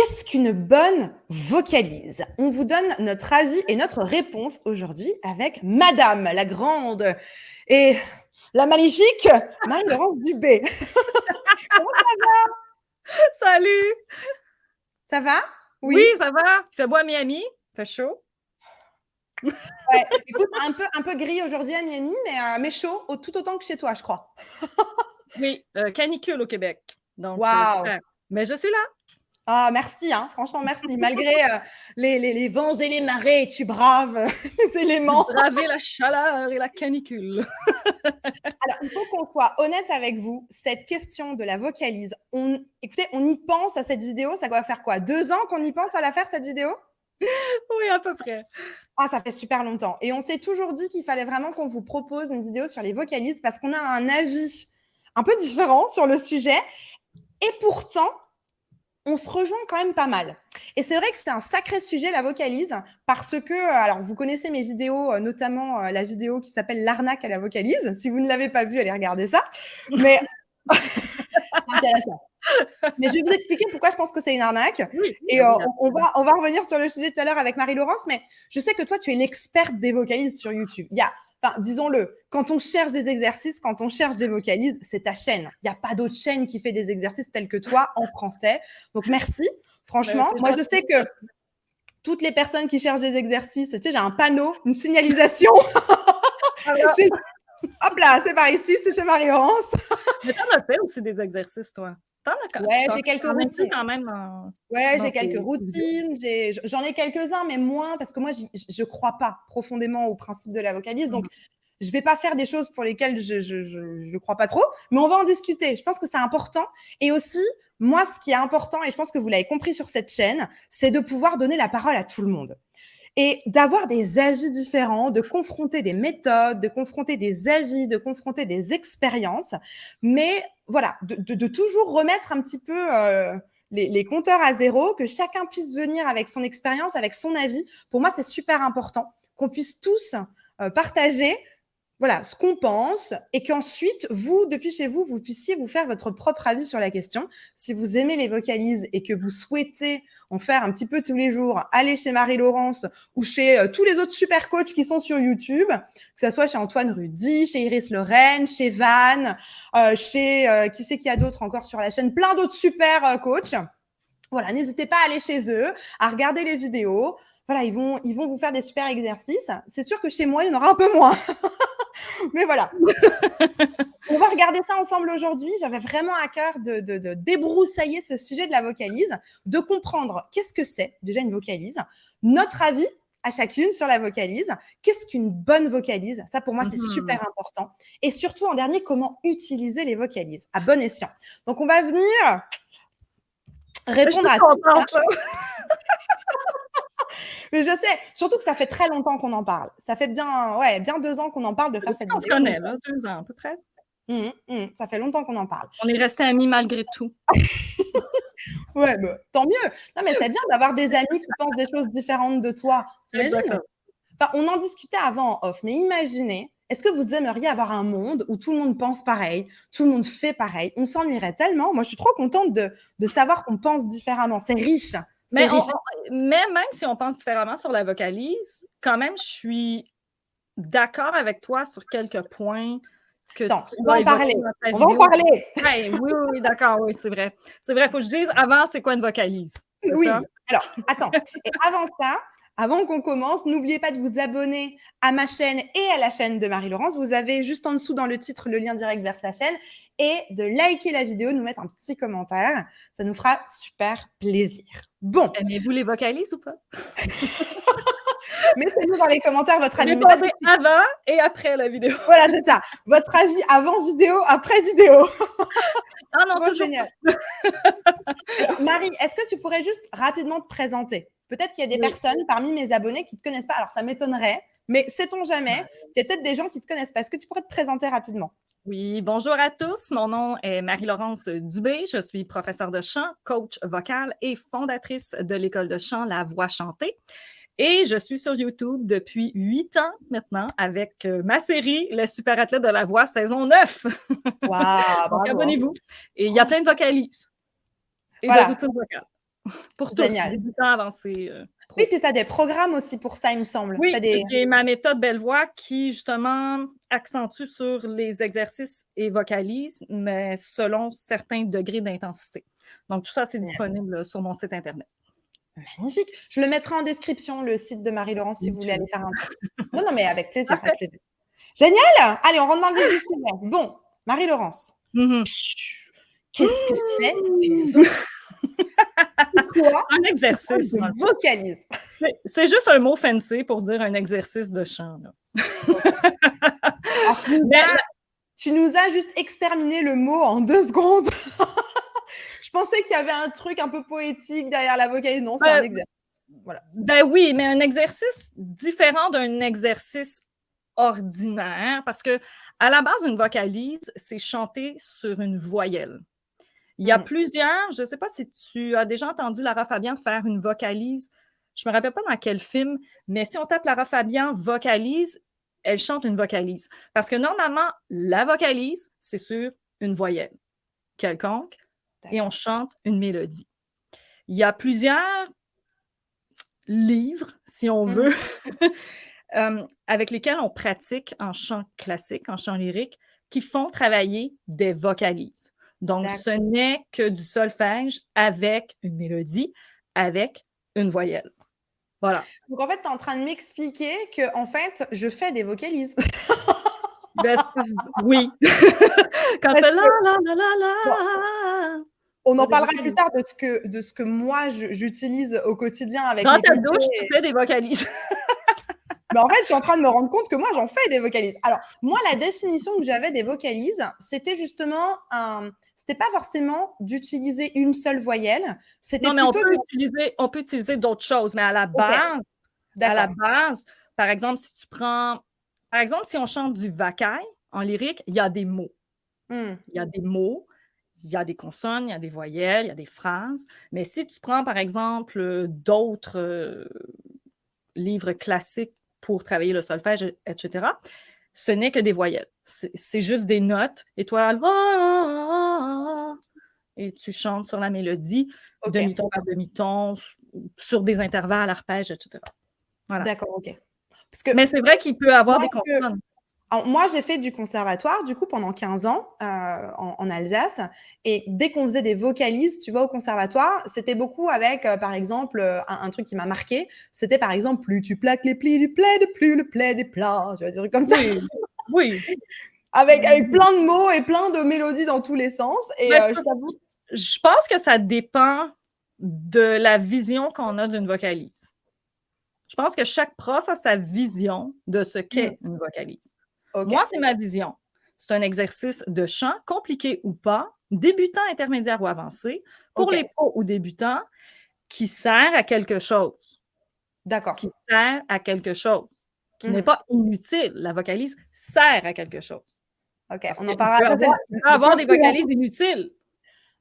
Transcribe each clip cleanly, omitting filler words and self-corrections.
Qu'est-ce qu'une bonne vocalise? On vous donne notre avis et notre réponse aujourd'hui avec Madame la grande et la magnifique Marie-Laurence Dubé. Comment Salut! ça va? Oui, Oui. ça va? Il fait beau à Miami, il fait chaud. Ouais, écoute, un peu gris aujourd'hui à Miami, mais chaud, tout autant que chez toi, je crois. Oui, canicule au Québec, donc Waouh! super. Mais je suis là. Ah, merci, hein, franchement, merci. Malgré les vents et les marées, tu braves les J'ai éléments. bravé la chaleur et la canicule. Alors, il faut qu'on soit honnête avec vous. Cette question de la vocalise, écoutez, on y pense à cette vidéo. Ça doit faire quoi? 2 ans qu'on y pense à la faire, cette vidéo? Oui, à peu près. Ah, ça fait super longtemps. Et on s'est toujours dit qu'il fallait vraiment qu'on vous propose une vidéo sur les vocalises parce qu'on a un avis un peu différent sur le sujet. Et pourtant, on se rejoint quand même pas mal. Et c'est vrai que c'est un sacré sujet, la vocalise, parce que, alors vous connaissez mes vidéos, notamment la vidéo qui s'appelle L'arnaque à la vocalise. Si vous ne l'avez pas vue, allez regarder ça. Mais c'est intéressant. Mais je vais vous expliquer pourquoi je pense que c'est une arnaque. Oui, Et ben oui, on va revenir sur le sujet tout à l'heure avec Marie-Laurence. Mais je sais que toi, tu es l'experte des vocalises sur YouTube. Enfin, disons-le, quand on cherche des exercices, quand on cherche des vocalises, c'est ta chaîne. Il n'y a pas d'autre chaîne qui fait des exercices tels que toi en français. Donc, merci. ben, Franchement, c'est moi, je gentil. sais que toutes les personnes qui cherchent des exercices, tu sais, j'ai un panneau, une signalisation. Alors, Hop là, c'est par ici, c'est chez Marie-Laurence. mais t'en as fait aussi des exercices, toi? Ouais, j'ai quelques T'en as-tu routines. quand même Ouais, dans j'ai tes quelques vidéos? routines, j'en ai quelques-uns, mais moins parce que moi, je crois pas profondément au principe de la vocalise. Donc, Mhm. je vais pas faire des choses pour lesquelles je crois pas trop, mais on va en discuter. Je pense que c'est important. Et aussi, moi, ce qui est important, et je pense que vous l'avez compris sur cette chaîne, c'est de pouvoir donner la parole à tout le monde et d'avoir des avis différents, de confronter des méthodes, de confronter des avis, de confronter des expériences, mais voilà, de toujours remettre un petit peu les compteurs à zéro, que chacun puisse venir avec son expérience, avec son avis. Pour moi, c'est super important qu'on puisse tous partager voilà ce qu'on pense et qu'ensuite, vous, depuis chez vous, vous puissiez vous faire votre propre avis sur la question. Si vous aimez les vocalises et que vous souhaitez en faire un petit peu tous les jours, allez chez Marie-Laurence ou chez tous les autres super coachs qui sont sur YouTube, que ce soit chez Antoine Rudy, chez Iris Lorraine, chez Van, chez qui c'est qu'il y a d'autres encore sur la chaîne, plein d'autres super coachs. Voilà, n'hésitez pas à aller chez eux, à regarder les vidéos. Voilà, ils vont vous faire des super exercices. C'est sûr que chez moi, il y en aura un peu moins. Mais voilà, on va regarder ça ensemble aujourd'hui. J'avais vraiment à cœur de débroussailler ce sujet de la vocalise, de comprendre qu'est-ce que c'est déjà une vocalise, notre avis à chacune sur la vocalise, qu'est-ce qu'une bonne vocalise, ça pour moi c'est Mhm. super important, et surtout en dernier, comment utiliser les vocalises à bon escient. Donc on va venir Je suis répondre toute à tout ça. contente, là. Mais je sais, surtout que ça fait très longtemps qu'on en parle. Ça fait bien 2 ans qu'on en parle de faire cette On se vidéo. connaît, là, 2 ans à peu près. Ça fait longtemps qu'on en parle. On est restés amis malgré tout. Ouais, bah, tant mieux. Non, mais c'est bien d'avoir des amis qui pensent des choses différentes de toi. T'imagines? Exactement. Enfin, on en discutait avant en off, mais imaginez, est-ce que vous aimeriez avoir un monde où tout le monde pense pareil, tout le monde fait pareil? On s'ennuierait tellement. Moi, je suis trop contente de savoir qu'on pense différemment. C'est riche. C'est Mais, riche. mais même si on pense différemment sur la vocalise, quand même, je suis d'accord avec toi sur quelques points que Attends, tu on va as en parler. évoqués dans ta On va en vidéo. parler. Ouais, oui, oui, oui, d'accord, oui, c'est vrai. C'est vrai, il faut que je dise avant, c'est quoi une vocalise? C'est ça? Oui. Alors, attends. Et avant ça, avant qu'on commence, n'oubliez pas de vous abonner à ma chaîne et à la chaîne de Marie-Laurence. Vous avez juste en dessous dans le titre le lien direct vers sa chaîne et de liker la vidéo, nous mettre un petit commentaire. Ça nous fera super plaisir. Bon, Aimez-vous les vocalises ou pas? mettez-nous dans les commentaires votre avis. Mais pas tout Répondez de suite. avant et après la vidéo. Voilà, c'est ça. Votre avis avant vidéo, après vidéo. Ah non, Bon, toujours génial. pas. Alors, Marie, est-ce que tu pourrais juste rapidement te présenter? Peut-être qu'il y a des Oui. personnes parmi mes abonnés qui ne te connaissent pas. Alors, ça m'étonnerait, mais sait-on jamais? Il y a peut-être des gens qui ne te connaissent pas. Est-ce que tu pourrais te présenter rapidement? Oui, bonjour à tous. Mon nom est Marie-Laurence Dubé. Je suis professeure de chant, coach vocal et fondatrice de l'école de chant La Voix chantée. Et je suis sur YouTube depuis 8 ans maintenant avec ma série Le Super Athlète de la Voix saison 9. Waouh, Donc, bravo. Hein. abonnez-vous. Et il y a plein de vocalises et de Voilà. routines vocales. pour tous, Génial. débutants, avancés, pro. Oui, puis tu as des programmes aussi pour ça, il me semble. Oui, T'as des... j'ai ma méthode Belle-Voix qui, justement, accentue sur les exercices et vocalise, mais selon certains degrés d'intensité. Donc, tout ça, c'est disponible sur mon site Internet. Magnifique. Je le mettrai en description, le site de Marie-Laurence, si vous voulez aller faire un tour. Non, mais avec plaisir, avec plaisir. Génial! Allez, on rentre dans le vif du sujet. Bon, Marie-Laurence, qu'est-ce que c'est qu'une vocalise? C'est quoi un exercice? une vocalise? C'est juste un mot fancy pour dire un exercice de chant. Là. Alors, tu nous as juste exterminé le mot en 2 secondes. Je pensais qu'il y avait un truc un peu poétique derrière la vocalise. Non, c'est un exercice. Voilà. Ben oui, mais un exercice différent d'un exercice ordinaire, parce que à la base, une vocalise, c'est chanter sur une voyelle. Il y a plusieurs, je ne sais pas si tu as déjà entendu Lara Fabian faire une vocalise, je ne me rappelle pas dans quel film, mais si on tape Lara Fabian vocalise, elle chante une vocalise. Parce que normalement, la vocalise, c'est sur une voyelle quelconque, et on chante une mélodie. Il y a plusieurs livres, si on veut, avec lesquels on pratique en chant classique, en chant lyrique, qui font travailler des vocalises. Donc, ce n'est que du solfège avec une mélodie, avec une voyelle. Voilà. Donc, en fait, tu es en train de m'expliquer que, en fait, je fais des vocalises. Ben, oui. Quand tu fais la, la, la, la, la. On en parlera plus tard de ce que moi, j'utilise au quotidien avec dans mes ta douche, tu fais des vocalises. Mais en fait, je suis en train de me rendre compte que moi, j'en fais des vocalises. Alors, moi, la définition que j'avais des vocalises, c'était justement c'était pas forcément d'utiliser une seule voyelle. C'était non, mais on peut utiliser d'autres choses, mais à la base, par exemple, si tu prends, par exemple, si on chante du vacaille en lyrique, il y a des mots. Il y a des mots, il y a des consonnes, il y a des voyelles, il y a des phrases. Mais si tu prends, par exemple, d'autres livres classiques pour travailler le solfège, etc., ce n'est que des voyelles. C'est juste des notes, étoile, et tu chantes sur la mélodie, demi-ton par demi-ton, sur des intervalles, arpèges, etc. Voilà. D'accord, ok. Mais c'est vrai qu'il peut y avoir des consonnes. Moi, j'ai fait du conservatoire, du coup, pendant 15 ans en Alsace. Et dès qu'on faisait des vocalises, tu vois, au conservatoire, c'était beaucoup avec, par exemple, un truc qui m'a marqué. C'était, par exemple, plus tu plaques les plis du plaid, plus le plaid est plat. Tu vas dire comme ça. Oui. avec plein de mots et plein de mélodies dans tous les sens. Et je t'avoue. Je pense que ça dépend de la vision qu'on a d'une vocalise. Je pense que chaque prof a sa vision de ce qu'est une vocalise. Moi, c'est ma vision. C'est un exercice de chant, compliqué ou pas, débutant, intermédiaire ou avancé, pour les pros ou débutants, qui sert à quelque chose. D'accord. Qui sert à quelque chose. Qui n'est pas inutile. La vocalise sert à quelque chose. OK, on en parlera après. On peut avoir des vocalises inutiles.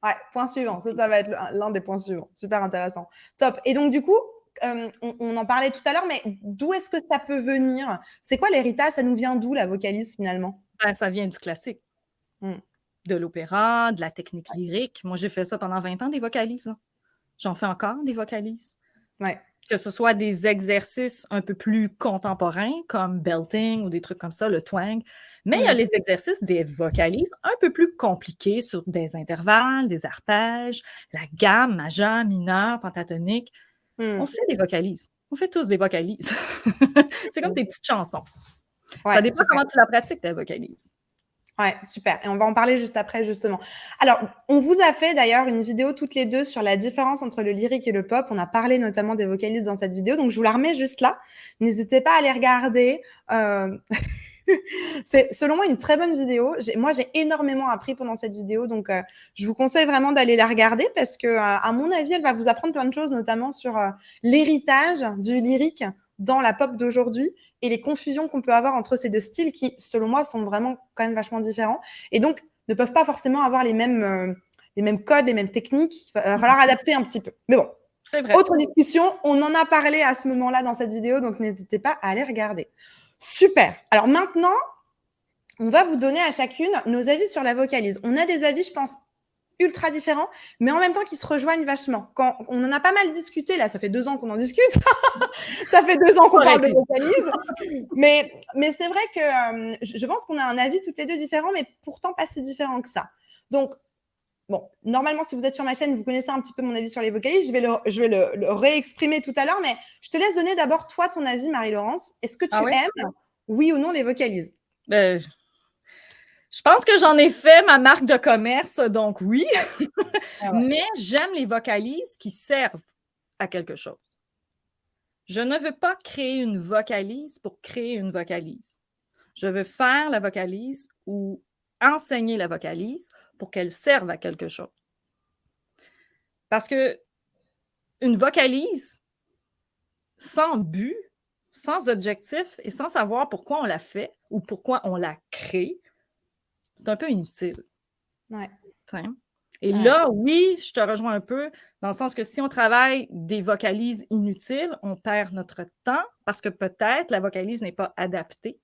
Ouais, point suivant. Ça va être l'un des points suivants. Super intéressant. Top. Et donc, du coup, on en parlait tout à l'heure, mais d'où est-ce que ça peut venir? C'est quoi l'héritage? Ça nous vient d'où, la vocalise, finalement? Ben, ça vient du classique. De l'opéra, de la technique lyrique. Moi, j'ai fait ça pendant 20 ans, des vocalises. Hein. J'en fais encore, des vocalises. Ouais. Que ce soit des exercices un peu plus contemporains, comme belting ou des trucs comme ça, le twang. Mais il y a les exercices des vocalises un peu plus compliqués sur des intervalles, des arpèges, la gamme majeure, mineure, pentatonique. On fait des vocalises. On fait tous des vocalises. C'est comme des petites chansons. Ouais, ça dépend comment tu la pratiques, ta vocalise. Ouais, super. Et on va en parler juste après, justement. Alors, on vous a fait d'ailleurs une vidéo toutes les deux sur la différence entre le lyrique et le pop. On a parlé notamment des vocalises dans cette vidéo, donc je vous la remets juste là. N'hésitez pas à les regarder. C'est selon moi une très bonne vidéo. Moi, j'ai énormément appris pendant cette vidéo, donc je vous conseille vraiment d'aller la regarder parce que, à mon avis, elle va vous apprendre plein de choses, notamment sur l'héritage du lyrique dans la pop d'aujourd'hui et les confusions qu'on peut avoir entre ces deux styles qui, selon moi, sont vraiment quand même vachement différents et donc ne peuvent pas forcément avoir les mêmes codes, les mêmes techniques. Il va falloir adapter un petit peu. Mais bon, c'est vrai. Autre discussion, on en a parlé à ce moment-là dans cette vidéo, donc n'hésitez pas à aller regarder. Super. Alors maintenant, on va vous donner à chacune nos avis sur la vocalise. On a des avis, je pense, ultra différents, mais en même temps qui se rejoignent vachement. Quand on en a pas mal discuté, là, ça fait 2 ans qu'on en discute, ça fait 2 ans qu'on parle de vocalise, mais c'est vrai que je pense qu'on a un avis toutes les deux différent, mais pourtant pas si différent que ça. Donc, bon, normalement, si vous êtes sur ma chaîne, vous connaissez un petit peu mon avis sur les vocalises. Je vais le réexprimer tout à l'heure, mais je te laisse donner d'abord, toi, ton avis, Marie-Laurence. Est-ce que tu aimes, oui ou non, les vocalises? Je pense que j'en ai fait ma marque de commerce, donc oui. Mais j'aime les vocalises qui servent à quelque chose. Je ne veux pas créer une vocalise pour créer une vocalise. Je veux faire la vocalise ou enseigner la vocalise pour qu'elle serve à quelque chose. Parce que une vocalise sans but, sans objectif et sans savoir pourquoi on la fait ou pourquoi on la crée, c'est un peu inutile. Ouais. Et là, oui, je te rejoins un peu, dans le sens que si on travaille des vocalises inutiles, on perd notre temps parce que peut-être la vocalise n'est pas adaptée.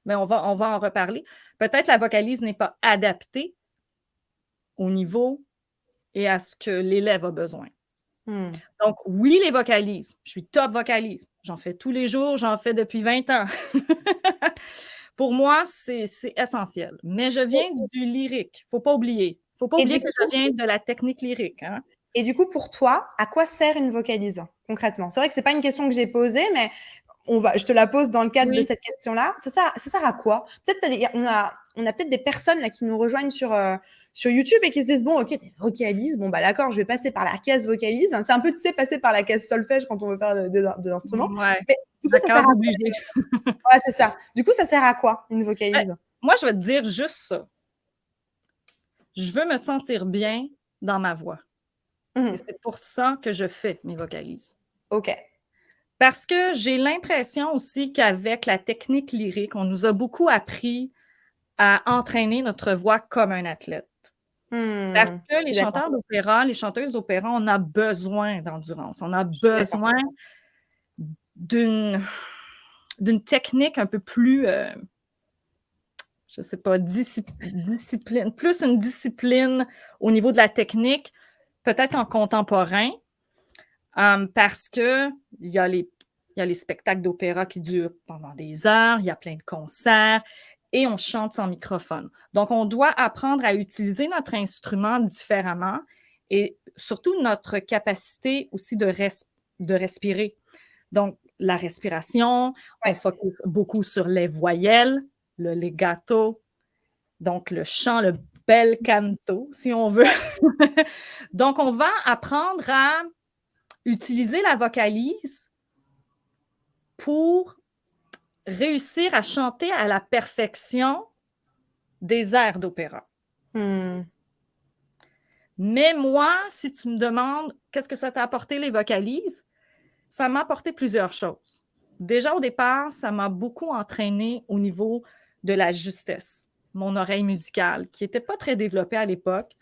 Mais on va en reparler. Peut-être la vocalise n'est pas adaptée au niveau et à ce que l'élève a besoin. Donc, oui, les vocalises. Je suis top vocalise. J'en fais tous les jours, j'en fais depuis 20 ans. Pour moi, c'est essentiel. Mais je viens du lyrique. Il ne faut pas oublier. Il ne faut pas oublier que je viens de la technique lyrique. Hein? Et du coup, pour toi, à quoi sert une vocalise, concrètement? C'est vrai que ce n'est pas une question que j'ai posée, mais je te la pose dans le cadre de cette question-là. Ça sert à quoi? Peut-être on a peut-être des personnes là qui nous rejoignent sur YouTube et qui se disent, bon, ok, des vocalises, bon, bah d'accord, je vais passer par la case vocalise. C'est un peu, tu sais, passer par la case solfège quand on veut faire de l'instrument. Ouais. Mais du coup, ça sert à quoi? Ouais, c'est ça. Du coup, ça sert à quoi, une vocalise? Moi, je vais te dire juste ça. Je veux me sentir bien dans ma voix. Et c'est pour ça que je fais mes vocalises. OK. Parce que j'ai l'impression aussi qu'avec la technique lyrique, on nous a beaucoup appris à entraîner notre voix comme un athlète. Parce que les chanteurs d'opéra, les chanteuses d'opéra, on a besoin d'endurance. On a besoin d'une technique un peu plus, je ne sais pas, discipline, plus une discipline au niveau de la technique, peut-être en contemporain, parce qu'il y a les spectacles d'opéra qui durent pendant des heures, il y a plein de concerts, et on chante sans microphone. Donc, on doit apprendre à utiliser notre instrument différemment et surtout notre capacité aussi de respirer. Donc, la respiration, on focus beaucoup sur les voyelles, le legato, donc le chant, le bel canto, si on veut. Donc, on va apprendre à utiliser la vocalise pour réussir à chanter à la perfection des airs d'opéra. Mais moi, si tu me demandes qu'est-ce que ça t'a apporté les vocalises, ça m'a apporté plusieurs choses. Déjà, au départ, ça m'a beaucoup entraîné au niveau de la justesse, mon oreille musicale, qui n'était pas très développée à l'époque.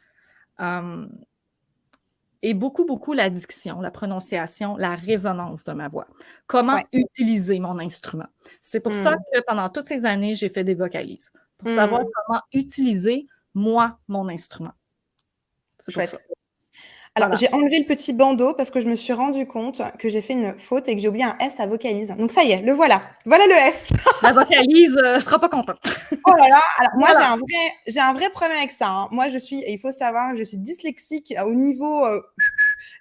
Et beaucoup, beaucoup la diction, la prononciation, la résonance de ma voix. Comment utiliser mon instrument. C'est pour ça que pendant toutes ces années, j'ai fait des vocalises, pour savoir comment utiliser, moi, mon instrument. C'est pour ça. Alors, j'ai enlevé le petit bandeau parce que je me suis rendu compte que j'ai fait une faute et que j'ai oublié un S à vocalise. Donc, ça y est, le voilà. Voilà le S. La vocalise ne sera pas contente. Oh là là. Alors, moi, j'ai un vrai problème avec ça. Hein. Moi, il faut savoir que je suis dyslexique au niveau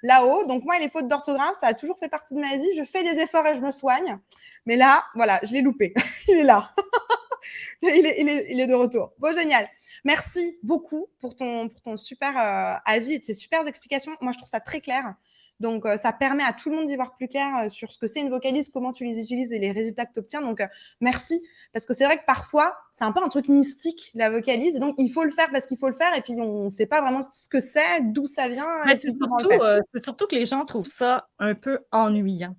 là-haut. Donc, moi, les fautes d'orthographe, ça a toujours fait partie de ma vie. Je fais des efforts et je me soigne. Mais là, voilà, je l'ai loupé. Il est là. il est de retour. Bon, génial. Merci beaucoup pour ton super avis et de ces super explications. Moi, je trouve ça très clair. Donc, ça permet à tout le monde d'y voir plus clair sur ce que c'est une vocalise, comment tu les utilises et les résultats que tu obtiens. Donc, merci. Parce que c'est vrai que parfois, c'est un peu un truc mystique, la vocalise. Et donc, il faut le faire parce qu'il faut le faire. Et puis, on ne sait pas vraiment ce que c'est, d'où ça vient. C'est surtout que les gens trouvent ça un peu ennuyant.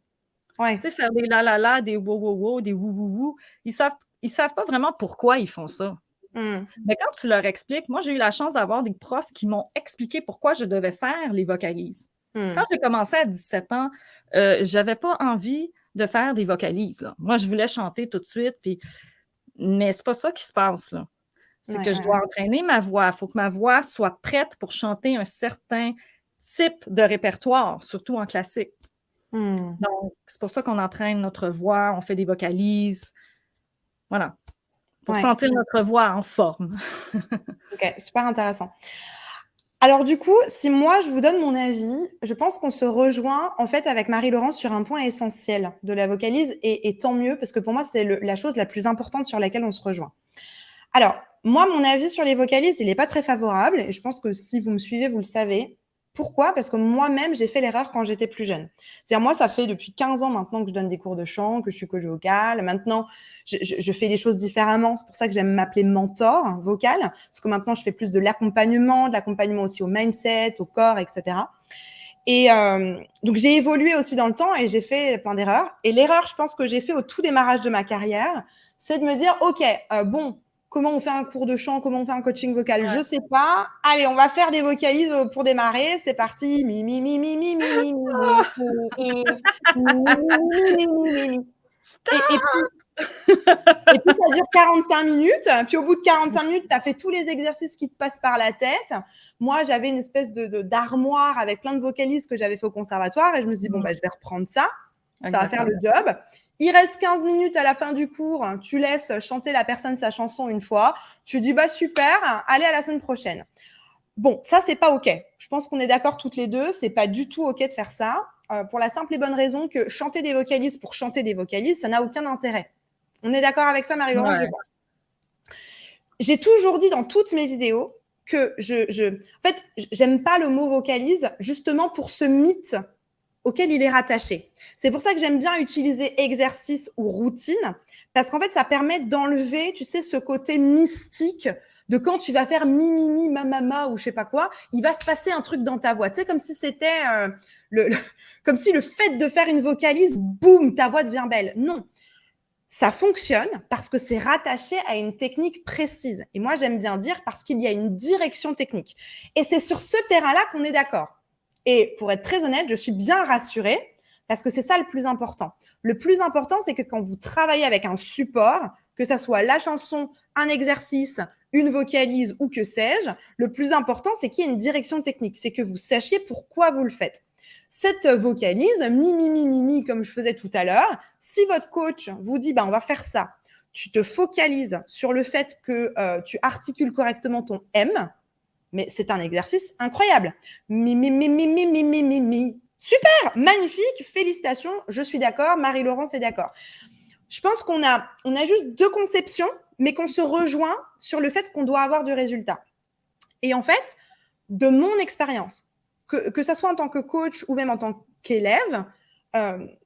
Ouais. Tu sais, faire des la, des wow, des wou. Ils savent pas vraiment pourquoi ils font ça. Mais quand tu leur expliques, moi, j'ai eu la chance d'avoir des profs qui m'ont expliqué pourquoi je devais faire les vocalises. Quand j'ai commencé à 17 ans, j'avais pas envie de faire des vocalises. Là. Moi, je voulais chanter tout de suite, mais c'est pas ça qui se passe. Là. C'est que je dois entraîner ma voix. Il faut que ma voix soit prête pour chanter un certain type de répertoire, surtout en classique. Donc, c'est pour ça qu'on entraîne notre voix, on fait des vocalises. Voilà. Pour sentir notre voix en forme. Ok, super intéressant. Alors du coup, si moi je vous donne mon avis, je pense qu'on se rejoint en fait avec Marie-Laurence sur un point essentiel de la vocalise et tant mieux parce que pour moi c'est la chose la plus importante sur laquelle on se rejoint. Alors moi mon avis sur les vocalises il n'est pas très favorable et je pense que si vous me suivez vous le savez. Pourquoi? Parce que moi-même, j'ai fait l'erreur quand j'étais plus jeune. C'est-à-dire, moi, ça fait depuis 15 ans maintenant que je donne des cours de chant, que je suis coach vocal. Maintenant, je fais des choses différemment. C'est pour ça que j'aime m'appeler mentor vocal. Parce que maintenant, je fais plus de l'accompagnement aussi au mindset, au corps, etc. Et donc, j'ai évolué aussi dans le temps et j'ai fait plein d'erreurs. Et l'erreur, je pense, que j'ai fait au tout démarrage de ma carrière, c'est de me dire, OK, bon, comment on fait un cours de chant, comment on fait un coaching vocal, je sais pas. Allez, on va faire des vocalises pour démarrer. C'est parti. Mi, mi, mi, mi, mi, mi, mi, mi, mi. Et puis, ça dure 45 minutes. Puis, au bout de 45 minutes, tu as fait tous les exercices qui te passent par la tête. Moi, j'avais une espèce d'armoire avec plein de vocalises que j'avais fait au conservatoire. Et je me suis dit, bon, bah, je vais reprendre ça. Ça va faire le job. Il reste 15 minutes à la fin du cours. Tu laisses chanter la personne sa chanson une fois. Tu dis, bah, super, allez à la semaine prochaine. Bon, ça, c'est pas OK. Je pense qu'on est d'accord toutes les deux. C'est pas du tout OK de faire ça. Pour la simple et bonne raison que chanter des vocalises pour chanter des vocalises, ça n'a aucun intérêt. On est d'accord avec ça, Marie-Laurence? J'ai toujours dit dans toutes mes vidéos que en fait, j'aime pas le mot vocalise justement pour ce mythe auquel il est rattaché. C'est pour ça que j'aime bien utiliser exercice ou routine, parce qu'en fait, ça permet d'enlever, tu sais, ce côté mystique de quand tu vas faire mi, mi, mi, ma, ma, ou je sais pas quoi, il va se passer un truc dans ta voix. Tu sais, comme si c'était comme si le fait de faire une vocalise, boum, ta voix devient belle. Non. Ça fonctionne parce que c'est rattaché à une technique précise. Et moi, j'aime bien dire parce qu'il y a une direction technique. Et c'est sur ce terrain-là qu'on est d'accord. Et pour être très honnête, je suis bien rassurée parce que c'est ça le plus important. Le plus important, c'est que quand vous travaillez avec un support, que ça soit la chanson, un exercice, une vocalise ou que sais-je, le plus important, c'est qu'il y ait une direction technique. C'est que vous sachiez pourquoi vous le faites. Cette vocalise, mi, mi, mi, mi, mi, comme je faisais tout à l'heure, si votre coach vous dit, bah, on va faire ça, tu te focalises sur le fait que tu articules correctement ton M, mais c'est un exercice incroyable. Mi, mi, mi, mi, mi, mi, mi, mi, mi. Super, magnifique, félicitations, je suis d'accord, Marie-Laurence est d'accord. Je pense qu'on a juste deux conceptions, mais qu'on se rejoint sur le fait qu'on doit avoir du résultat. Et en fait, de mon expérience, que ça soit en tant que coach ou même en tant qu'élève,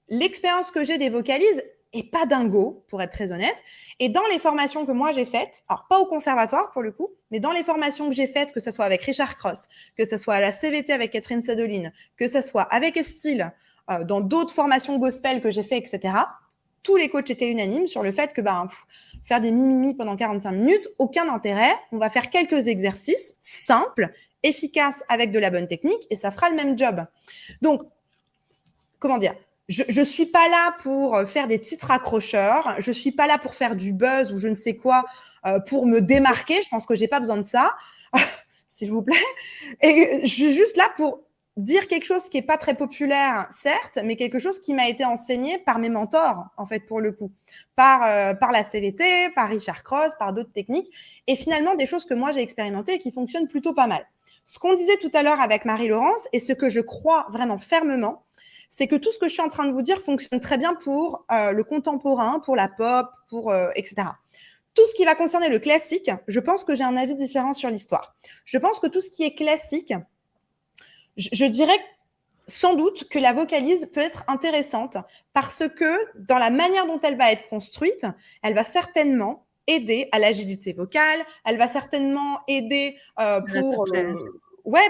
l'expérience que j'ai des vocalises est pas dingo, pour être très honnête. Et dans les formations que moi j'ai faites, alors pas au conservatoire pour le coup, mais dans les formations que j'ai faites, que ce soit avec Richard Cross, que ce soit à la CVT avec Catherine Sadoline, que ce soit avec Estile, dans d'autres formations gospel que j'ai fait, etc., tous les coachs étaient unanimes sur le fait que faire des mimimi pendant 45 minutes, aucun intérêt. On va faire quelques exercices simples, efficaces avec de la bonne technique et ça fera le même job. Donc, comment dire, je suis pas là pour faire des titres accrocheurs, je suis pas là pour faire du buzz ou je ne sais quoi pour me démarquer. Je pense que j'ai pas besoin de ça, s'il vous plaît. Et je suis juste là pour dire quelque chose qui est pas très populaire, certes, mais quelque chose qui m'a été enseigné par mes mentors, en fait, pour le coup, par la CVT, par Richard Cross, par d'autres techniques, et finalement des choses que moi j'ai expérimentées et qui fonctionnent plutôt pas mal. Ce qu'on disait tout à l'heure avec Marie-Laurence, et ce que je crois vraiment fermement, c'est que tout ce que je suis en train de vous dire fonctionne très bien pour le contemporain, pour la pop, pour etc. Tout ce qui va concerner le classique, je pense que j'ai un avis différent sur l'histoire. Je pense que tout ce qui est classique, je dirais sans doute que la vocalise peut être intéressante parce que dans la manière dont elle va être construite, elle va certainement aider à l'agilité vocale, elle va certainement aider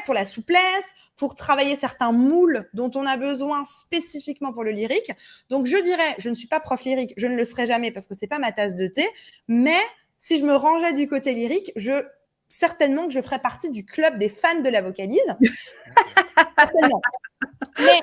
pour la souplesse, pour travailler certains moules dont on a besoin spécifiquement pour le lyrique. Donc, je dirais, je ne suis pas prof lyrique, je ne le serai jamais parce que c'est pas ma tasse de thé, mais si je me rangeais du côté lyrique, certainement que je ferais partie du club des fans de la vocalise. Certainement. Mais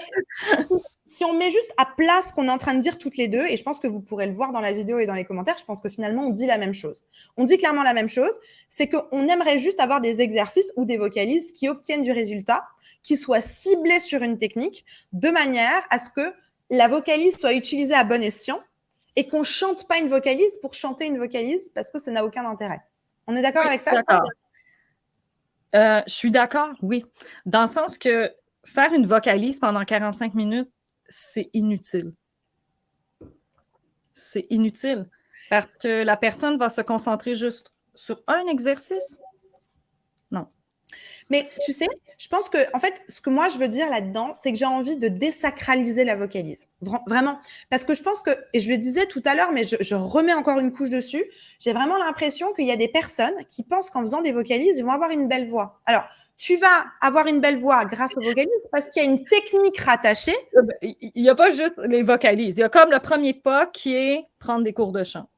si on met juste à plat ce qu'on est en train de dire toutes les deux, et je pense que vous pourrez le voir dans la vidéo et dans les commentaires, je pense que finalement, on dit la même chose. On dit clairement la même chose, c'est qu'on aimerait juste avoir des exercices ou des vocalises qui obtiennent du résultat, qui soient ciblés sur une technique, de manière à ce que la vocalise soit utilisée à bon escient et qu'on ne chante pas une vocalise pour chanter une vocalise parce que ça n'a aucun intérêt. On est d'accord avec ça? D'accord. Je suis d'accord, oui. Dans le sens que faire une vocalise pendant 45 minutes, c'est inutile. C'est inutile parce que la personne va se concentrer juste sur un exercice. Non. Mais tu sais, je pense que, en fait, ce que moi je veux dire là-dedans, c'est que j'ai envie de désacraliser la vocalise. Vraiment. Parce que je pense que, et je le disais tout à l'heure, mais je remets encore une couche dessus, j'ai vraiment l'impression qu'il y a des personnes qui pensent qu'en faisant des vocalises, ils vont avoir une belle voix. Alors, tu vas avoir une belle voix grâce aux vocalises parce qu'il y a une technique rattachée. Il n'y a pas juste les vocalises. Il y a comme le premier pas qui est prendre des cours de chant.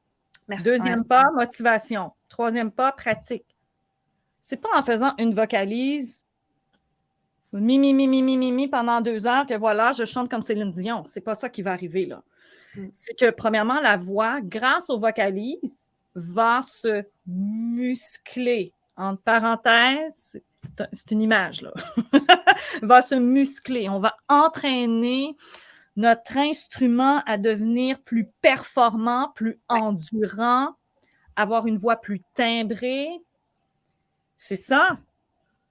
Merci. Deuxième pas, motivation. Troisième pas, pratique. C'est pas en faisant une vocalise mi pendant 2 heures que voilà, je chante comme Céline Dion. C'est pas ça qui va arriver là. C'est que premièrement, la voix, grâce aux vocalises, va se muscler. Entre parenthèses, c'est une image là. Va se muscler. On va entraîner notre instrument à devenir plus performant, plus endurant, avoir une voix plus timbrée. C'est ça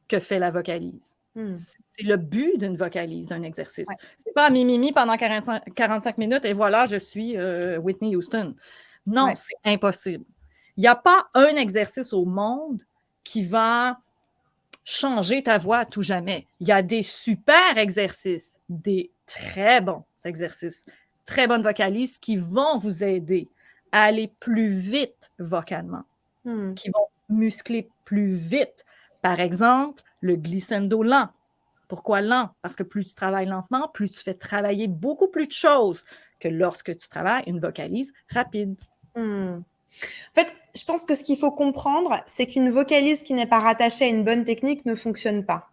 que fait la vocalise. C'est le but d'une vocalise, d'un exercice. Ouais. C'est pas mi pendant 45 minutes et voilà, je suis Whitney Houston. Non, c'est impossible. Il n'y a pas un exercice au monde qui va changer ta voix à tout jamais. Il y a des super exercices, des très bons exercices, très bonnes vocalises qui vont vous aider à aller plus vite vocalement, qui vont muscler plus vite. Par exemple, le glissando lent. Pourquoi lent? Parce que plus tu travailles lentement, plus tu fais travailler beaucoup plus de choses que lorsque tu travailles une vocalise rapide. En fait, je pense que ce qu'il faut comprendre, c'est qu'une vocalise qui n'est pas rattachée à une bonne technique ne fonctionne pas.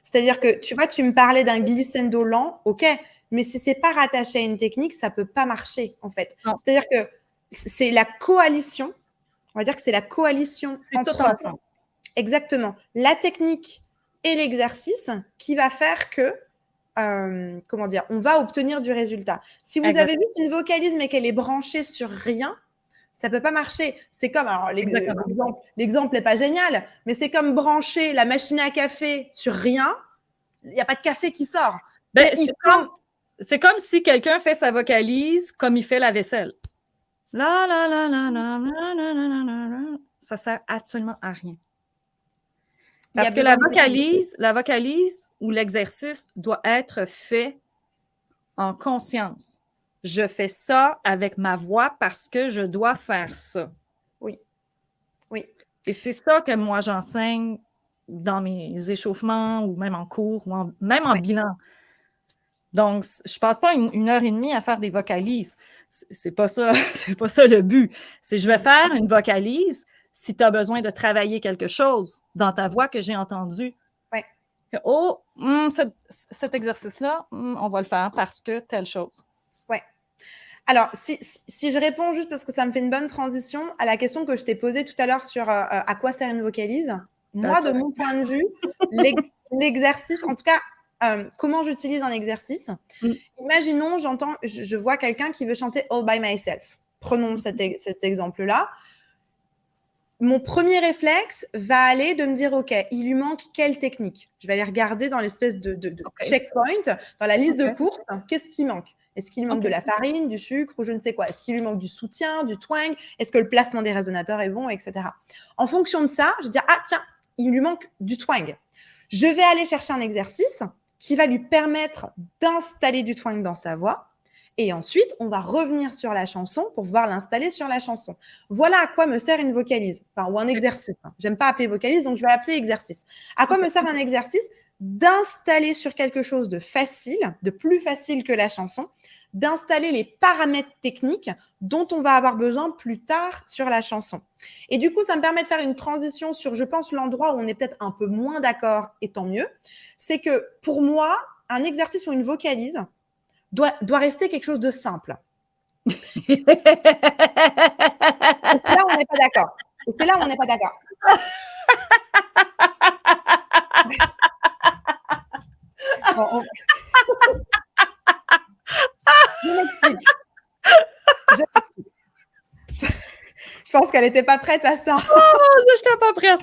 C'est-à-dire que, tu vois, tu me parlais d'un glissando lent, ok, mais si c'est pas rattaché à une technique, ça peut pas marcher, en fait. C'est-à-dire que c'est la coalition, on va dire que c'est la coalition entre exactement la technique et l'exercice qui va faire que comment dire, on va obtenir du résultat. Si vous avez vu une vocalise mais qu'elle est branchée sur rien, ça peut pas marcher. C'est comme, alors l'exemple n'est pas génial, mais c'est comme brancher la machine à café sur rien, il n'y a pas de café qui sort. Ben, c'est comme si quelqu'un fait sa vocalise comme il fait la vaisselle. La, la, la, la, la, la, la, la, la, la. Ça sert absolument à rien. Parce que la vocalise ou l'exercice doit être fait en conscience. Je fais ça avec ma voix parce que je dois faire ça. Oui. Oui. Et c'est ça que moi, j'enseigne dans mes échauffements ou même en cours ou même en bilan. Donc, je ne passe pas une heure et demie à faire des vocalises. C'est pas ça, c'est pas ça le but. C'est je vais faire une vocalise si tu as besoin de travailler quelque chose dans ta voix que j'ai entendu. Ouais. Oh, cet exercice-là, on va le faire parce que telle chose. Ouais. Alors, si je réponds juste parce que ça me fait une bonne transition à la question que je t'ai posée tout à l'heure sur à quoi sert une vocalise, moi, de mon point de vue, l'exercice, en tout cas, comment j'utilise un exercice. Imaginons, je vois quelqu'un qui veut chanter All by Myself. Prenons cet exemple-là. Mon premier réflexe va aller de me dire, OK, il lui manque quelle technique? Je vais aller regarder dans l'espèce de checkpoint, dans la liste de courses, qu'est-ce qui manque? Est-ce qu'il lui manque de la farine, du sucre ou je ne sais quoi? Est-ce qu'il lui manque du soutien, du twang? Est-ce que le placement des résonateurs est bon, etc. En fonction de ça, je vais dire, ah tiens, il lui manque du twang. Je vais aller chercher un exercice qui va lui permettre d'installer du twang dans sa voix. Et ensuite, on va revenir sur la chanson pour pouvoir l'installer sur la chanson. Voilà à quoi me sert une vocalise, ou un exercice. J'aime pas appeler vocalise, donc je vais appeler exercice. À quoi me sert un exercice? D'installer sur quelque chose de facile, de plus facile que la chanson, d'installer les paramètres techniques dont on va avoir besoin plus tard sur la chanson. Et du coup, ça me permet de faire une transition sur, je pense, l'endroit où on est peut-être un peu moins d'accord, et tant mieux. C'est que pour moi, un exercice ou une vocalise doit rester quelque chose de simple. Et là, on n'est pas d'accord. Et c'est là où on n'est pas d'accord. Bon, Je m'explique. Je pense qu'elle n'était pas prête à ça. Je n'étais pas prête.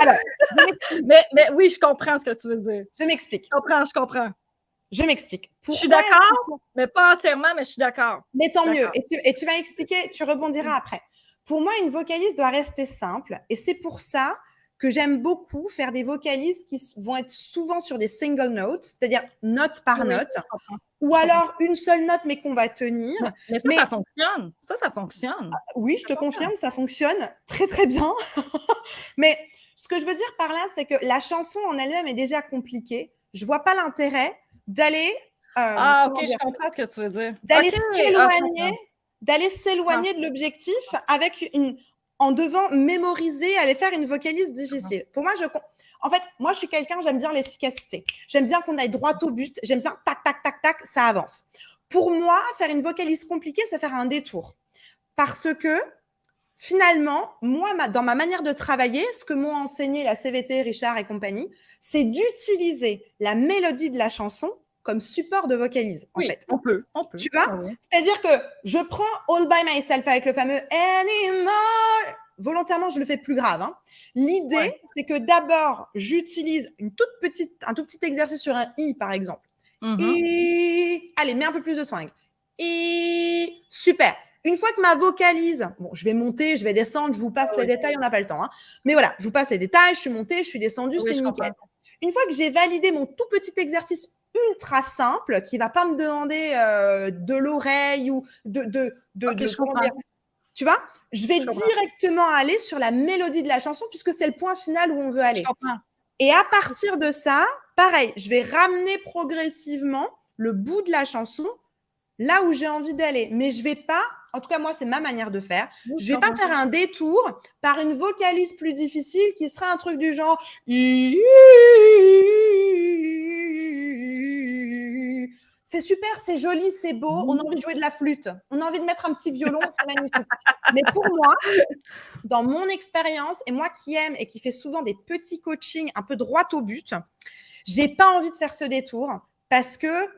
Alors, mais oui, je comprends ce que tu veux dire. Je m'explique. Je comprends. Je m'explique. Je suis d'accord, mais pas entièrement, mais je suis d'accord. Mais tant mieux. Et tu vas expliquer, tu rebondiras après. Pour moi, une vocalise doit rester simple. Et c'est pour ça que j'aime beaucoup faire des vocalises qui vont être souvent sur des single notes, c'est-à-dire note par note, ou alors une seule note, mais qu'on va tenir. Mais ça fonctionne. Ça fonctionne. Oui, je te confirme, ça fonctionne très, très bien. Mais ce que je veux dire par là, c'est que la chanson en elle-même est déjà compliquée. Je ne vois pas l'intérêt d'aller... je comprends ce que tu veux dire. D'aller s'éloigner de l'objectif en devant mémoriser, aller faire une vocalise difficile. Pour moi, en fait, moi, je suis quelqu'un, j'aime bien l'efficacité. J'aime bien qu'on aille droit au but. J'aime bien tac, tac, tac, tac, ça avance. Pour moi, faire une vocalise compliquée, c'est faire un détour. Parce que finalement, moi, dans ma manière de travailler, ce que m'ont enseigné la CVT, Richard et compagnie, c'est d'utiliser la mélodie de la chanson comme support de vocalise, en fait. On peut. Tu vois? C'est-à-dire que je prends All by Myself avec le fameux Anymore. Volontairement, je le fais plus grave. Hein. L'idée, c'est que d'abord, j'utilise un tout petit exercice sur un I, par exemple. I. Allez, mets un peu plus de swing. I. Super. Une fois que ma vocalise, bon, je vais monter, je vais descendre, je vous passe les détails, on n'a pas le temps. Hein. Mais voilà, je vous passe les détails, je suis montée, je suis descendue, c'est nickel. Une fois que j'ai validé mon tout petit exercice ultra simple, qui ne va pas me demander de l'oreille ou comment dire. Tu vois, je vais directement aller sur la mélodie de la chanson puisque c'est le point final où on veut aller. Et à partir de ça, pareil, je vais ramener progressivement le bout de la chanson là où j'ai envie d'aller. Mais je ne vais pas, en tout cas moi c'est ma manière de faire, je ne vais pas faire un détour par une vocalise plus difficile qui sera un truc du genre c'est super, c'est joli, c'est beau, on a envie de jouer de la flûte, on a envie de mettre un petit violon, c'est magnifique. Mais pour moi, dans mon expérience, et moi qui aime et qui fait souvent des petits coachings un peu droit au but, j'ai pas envie de faire ce détour parce que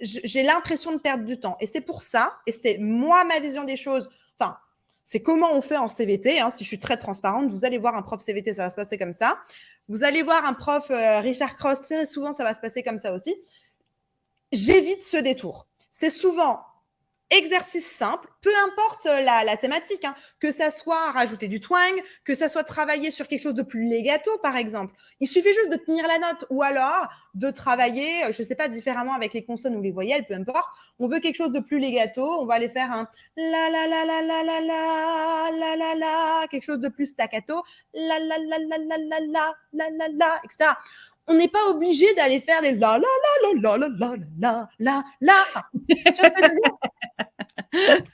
j'ai l'impression de perdre du temps. Et c'est pour ça, et c'est moi ma vision des choses, enfin, c'est comment on fait en CVT, hein, si je suis très transparente, vous allez voir un prof CVT, ça va se passer comme ça. Vous allez voir un prof Richard Cross, très souvent ça va se passer comme ça aussi. J'évite ce détour. C'est souvent exercice simple, peu importe la thématique, hein, que ça soit rajouter du twang, que ça soit travailler sur quelque chose de plus legato, par exemple. Il suffit juste de tenir la note ou alors de travailler, je ne sais pas, différemment avec les consonnes ou les voyelles, peu importe. On veut quelque chose de plus legato, on va aller faire un la la la la la la la la la la, quelque chose de plus staccato, la la la la la la la la la la, etc. On n'est pas obligé d'aller faire des la la la la la la la la la. Tu vois ce que je veux dire?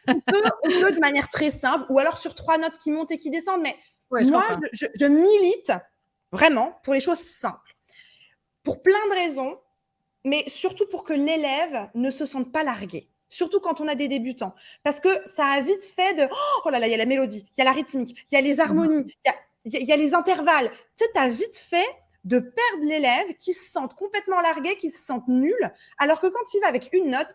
On peut de manière très simple, ou alors sur 3 notes qui montent et qui descendent, mais moi, je milite vraiment pour les choses simples. Pour plein de raisons, mais surtout pour que l'élève ne se sente pas largué. Surtout quand on a des débutants. Parce que ça a vite fait de « Oh là là, il y a la mélodie, il y a la rythmique, il y a les harmonies, il y a les intervalles. » Tu sais, tu as vite fait de perdre l'élève qui se sente complètement largué, qui se sente nul, alors que quand il va avec une note,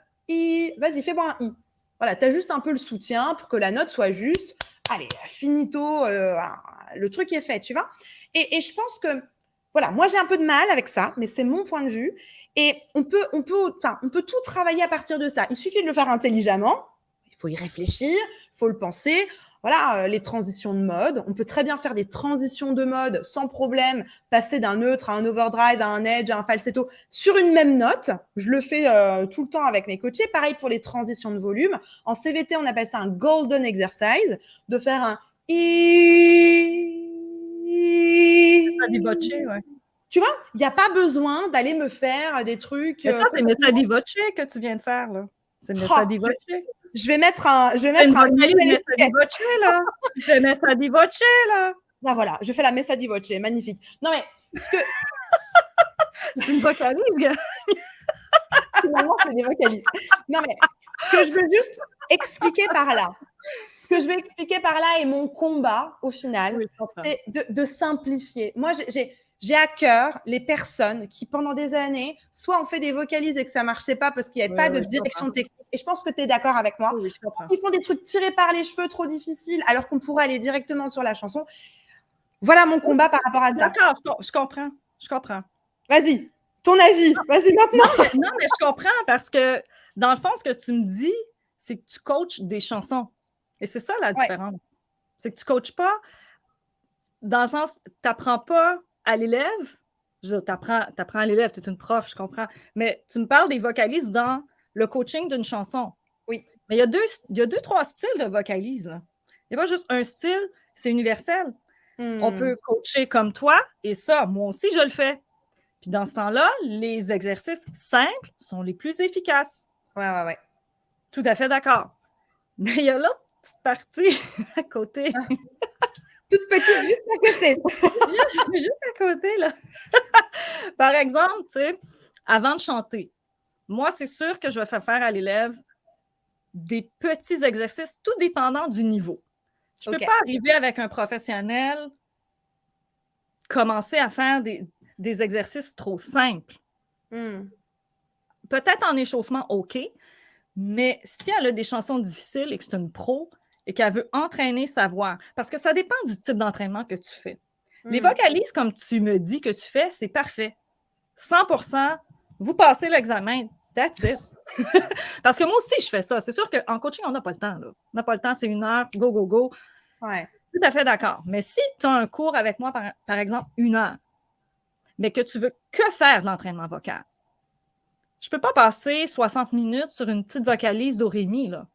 vas-y, fais-moi un I. Voilà, tu as juste un peu le soutien pour que la note soit juste. Allez, finito, le truc est fait, tu vois. Et je pense que, voilà, moi j'ai un peu de mal avec ça, mais c'est mon point de vue. Et on peut tout travailler à partir de ça. Il suffit de le faire intelligemment. Il faut y réfléchir, il faut le penser. Voilà, les transitions de mode. On peut très bien faire des transitions de mode sans problème, passer d'un neutre à un overdrive, à un edge, à un falsetto sur une même note. Je le fais tout le temps avec mes coachés. Pareil pour les transitions de volume. En CVT, on appelle ça un golden exercise, de faire un ouais. Tu vois, il n'y a pas besoin d'aller me faire des trucs. Mais ça, c'est Messa di Voce que tu viens de faire, là. C'est Messa di Voce. Je vais mettre un. C'est Messa di Voce, là. C'est Messa di Voce, là. Ben voilà, je fais la Messa di Voce, magnifique. Non, mais ce que. C'est une vocalise, gars. des vocalises. Non, mais ce que je veux juste expliquer par là, et mon combat, au final, Oui, c'est de simplifier. Moi, j'ai à cœur les personnes qui, pendant des années, soit ont fait des vocalises et que ça ne marchait pas parce qu'il n'y avait pas de direction technique. Et je pense que tu es d'accord avec moi. Oui, je comprends. Ils font des trucs tirés par les cheveux trop difficiles alors qu'on pourrait aller directement sur la chanson. Voilà mon combat par rapport à ça. D'accord, je comprends. Vas-y, ton avis. Vas-y maintenant. Non, mais je comprends parce que, dans le fond, ce que tu me dis, c'est que tu coaches des chansons. Et c'est ça la différence. C'est que tu ne coaches pas dans le sens, tu n'apprends pas à l'élève. Je veux dire, tu apprends à l'élève, tu es une prof, je comprends. Mais tu me parles des vocalises dans le coaching d'une chanson. Oui. Mais il y a deux, trois styles de vocalises. Là. Il n'y a pas juste un style, c'est universel. On peut coacher comme toi, et ça, moi aussi, je le fais. Puis dans ce temps-là, les exercices simples sont les plus efficaces. Ouais. Tout à fait d'accord. Mais il y a l'autre petite partie à côté. Toute petite, juste à côté. juste à côté, là. Par exemple, tu sais, avant de chanter, moi, c'est sûr que je vais faire à l'élève des petits exercices, tout dépendant du niveau. Je ne peux pas arriver avec un professionnel, commencer à faire des exercices trop simples. Peut-être en échauffement, OK, mais si elle a des chansons difficiles et que c'est une pro et qu'elle veut entraîner sa voix, parce que ça dépend du type d'entraînement que tu fais. Les vocalises, comme tu me dis que tu fais, c'est parfait. 100%, vous passez l'examen, that's it. Parce que moi aussi, je fais ça. C'est sûr qu'en coaching, on n'a pas le temps. Là. On n'a pas le temps, c'est 1 heure, go. Ouais. Tout à fait d'accord. Mais si tu as un cours avec moi, par exemple, 1 heure, mais que tu veux que faire de l'entraînement vocal, je ne peux pas passer 60 minutes sur une petite vocalise d'Orémi, là.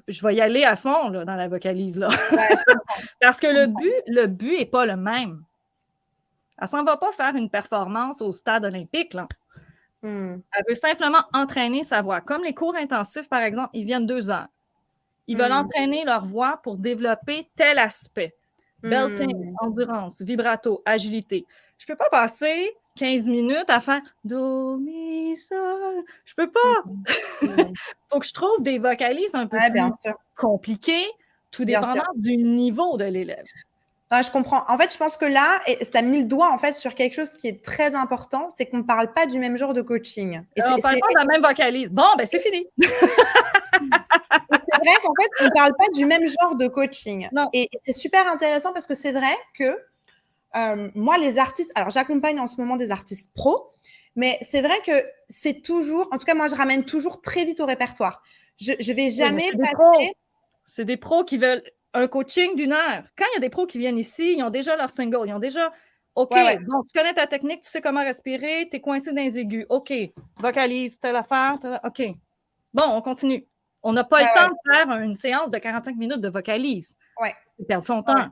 Je vais y aller à fond là, dans la vocalise. Là. Ouais, parce que le but n'est pas le même. Elle ne s'en va pas faire une performance au stade olympique. Là. Elle veut simplement entraîner sa voix. Comme les cours intensifs, par exemple, ils viennent 2 heures. Ils veulent entraîner leur voix pour développer tel aspect. Belting, endurance, vibrato, agilité. Je ne peux pas passer 15 minutes à faire do, mi, sol. Je ne peux pas. Il faut que je trouve des vocalises un peu plus compliquées, tout dépendant du niveau de l'élève. Non, je comprends. En fait, je pense que là, tu as mis le doigt en fait, sur quelque chose qui est très important, c'est qu'on ne parle pas du même genre de coaching. Et on ne parle pas de la même vocalise. Bon, ben c'est fini. C'est vrai qu'en fait, on ne parle pas du même genre de coaching. Non. Et c'est super intéressant parce que c'est vrai que moi, les artistes, alors j'accompagne en ce moment des artistes pros, mais c'est vrai que c'est toujours, en tout cas, moi, je ramène toujours très vite au répertoire. Je ne vais jamais passer. C'est des pros qui veulent un coaching d'1 heure. Quand il y a des pros qui viennent ici, ils ont déjà leur single, ils ont déjà OK, bon, tu connais ta technique, tu sais comment respirer, tu es coincé dans les aigus. OK, vocalise, telle affaire, OK. Bon, on continue. On n'a pas le temps de faire une séance de 45 minutes de vocalise. C'est perdre son temps.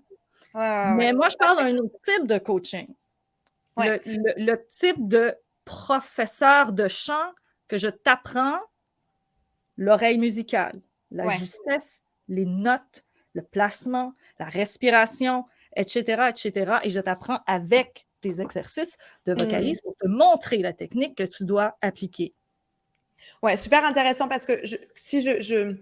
Mais moi, je parle d'un autre type de coaching. Le type de professeur de chant que je t'apprends l'oreille musicale, la justesse, les notes, le placement, la respiration, etc. Et je t'apprends avec des exercices de vocalise pour te montrer la technique que tu dois appliquer. Ouais, super intéressant parce que si je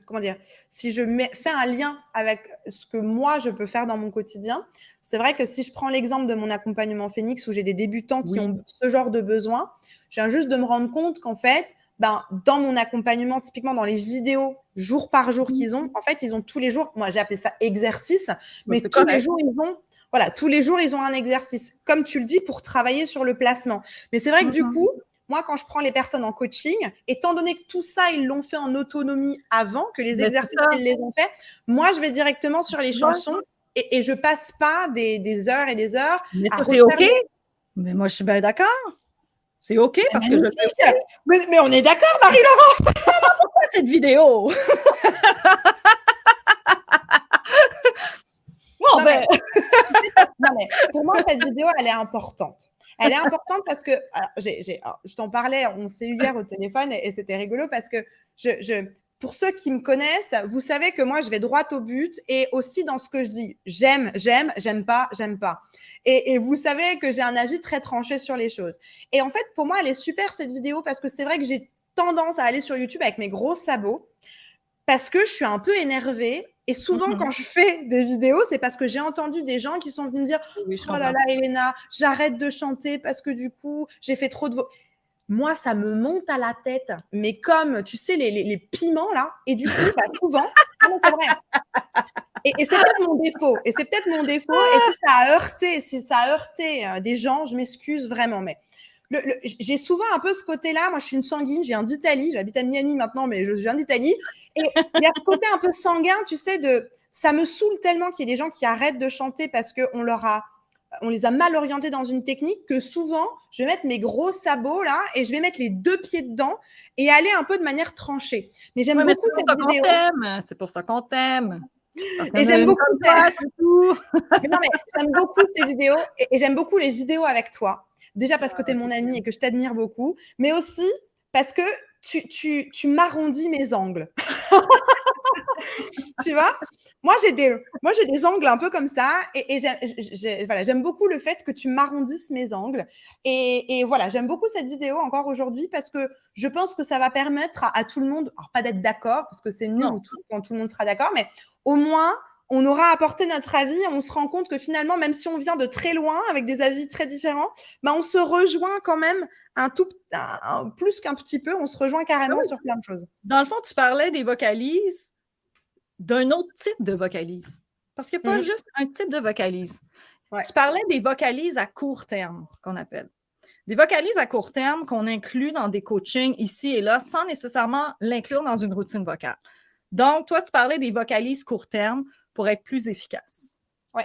fais un lien avec ce que moi, je peux faire dans mon quotidien, c'est vrai que si je prends l'exemple de mon accompagnement Phoenix où j'ai des débutants qui ont ce genre de besoin, je viens juste de me rendre compte qu'en fait, dans mon accompagnement, typiquement dans les vidéos jour par jour qu'ils ont, en fait, ils ont tous les jours, moi j'ai appelé ça exercice, mais tous les jours, tous les jours, ils ont un exercice, comme tu le dis, pour travailler sur le placement. Mais c'est vrai que du coup, moi, quand je prends les personnes en coaching, étant donné que tout ça, ils l'ont fait en autonomie avant, que les exercices, ils les ont fait, moi, je vais directement sur les chansons et je passe pas des heures et des heures. Mais ça, c'est OK. Mais moi, je suis bien d'accord. C'est OK parce que mais on est d'accord, Marie-Laurence. Pourquoi cette vidéo? Non, mais pour moi, cette vidéo, elle est importante. Elle est importante parce que, je t'en parlais, on s'est eu hier au téléphone et c'était rigolo parce que pour ceux qui me connaissent, vous savez que moi, je vais droit au but et aussi dans ce que je dis. J'aime, j'aime pas, j'aime pas. Et vous savez que j'ai un avis très tranché sur les choses. Et en fait, pour moi, elle est super cette vidéo parce que c'est vrai que j'ai tendance à aller sur YouTube avec mes gros sabots parce que je suis un peu énervée. Et souvent, quand je fais des vidéos, c'est parce que j'ai entendu des gens qui sont venus me dire « Oh là là, Elena, j'arrête de chanter parce que du coup, j'ai fait trop de... » Moi, ça me monte à la tête, mais comme, tu sais, les piments, là. Et du coup, bah, souvent, c'est vrai. Et c'est peut-être mon défaut. Et c'est peut-être mon défaut. Et si ça a heurté des gens, je m'excuse vraiment. Mais j'ai souvent un peu ce côté-là. Moi, je suis une sanguine. Je viens d'Italie. J'habite à Miami maintenant, mais je viens d'Italie. Et il y a ce côté un peu sanguin, tu sais, ça me saoule tellement qu'il y ait des gens qui arrêtent de chanter parce qu'on les a mal orientés dans une technique que souvent, je vais mettre mes gros sabots là et je vais mettre les 2 pieds dedans et aller un peu de manière tranchée. Mais j'aime beaucoup cette vidéo. C'est pour ça qu'on t'aime. Et j'aime beaucoup j'aime beaucoup ces vidéos et j'aime beaucoup les vidéos avec toi. Déjà parce que tu es mon amie et que je t'admire beaucoup, mais aussi parce que tu m'arrondis mes angles. Tu vois, moi j'ai des angles un peu comme ça et j'aime beaucoup le fait que tu m'arrondisses mes angles et voilà, j'aime beaucoup cette vidéo encore aujourd'hui parce que je pense que ça va permettre à tout le monde, alors pas d'être d'accord parce que c'est nul quand tout le monde sera d'accord, mais au moins on aura apporté notre avis et on se rend compte que finalement, même si on vient de très loin avec des avis très différents, bah on se rejoint quand même plus qu'un petit peu, on se rejoint carrément sur plein de choses. Dans le fond, tu parlais des vocalises d'un autre type de vocalise. Parce qu'il n'y a pas juste un type de vocalise. Ouais. Tu parlais des vocalises à court terme, qu'on appelle. Des vocalises à court terme qu'on inclut dans des coachings ici et là sans nécessairement l'inclure dans une routine vocale. Donc, toi, tu parlais des vocalises court terme pour être plus efficace. Oui.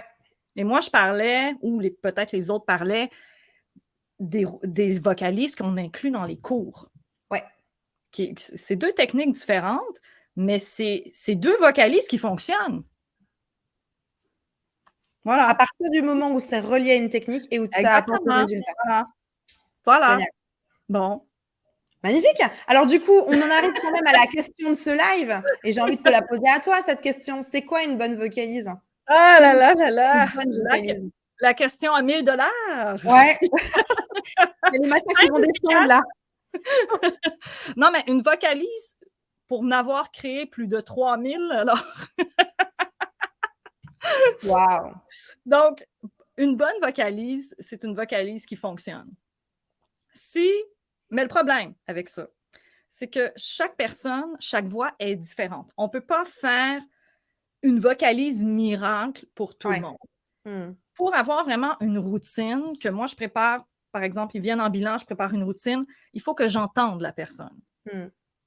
Et moi, je parlais, ou peut-être les autres parlaient, des vocalises qu'on inclut dans les cours. Oui. C'est 2 techniques différentes, mais c'est 2 vocalises qui fonctionnent. Voilà. À partir du moment où c'est relié à une technique et où ça apporte le résultat. Voilà. Génial. Bon. Magnifique. Alors du coup, on en arrive quand même à la question de ce live et j'ai envie de te la poser à toi, cette question. C'est quoi une bonne vocalise? Ah là là là là! La question à 1 000 $. Ouais. Il y a les machins qui vont descendre là. Non, mais une vocalise, pour n'avoir créé plus de 3 000, alors... Wow! Donc, une bonne vocalise, c'est une vocalise qui fonctionne. Mais le problème avec ça, c'est que chaque personne, chaque voix est différente. On ne peut pas faire une vocalise miracle pour tout le monde. Pour avoir vraiment une routine que moi, je prépare, par exemple, ils viennent en bilan, je prépare une routine, il faut que j'entende la personne.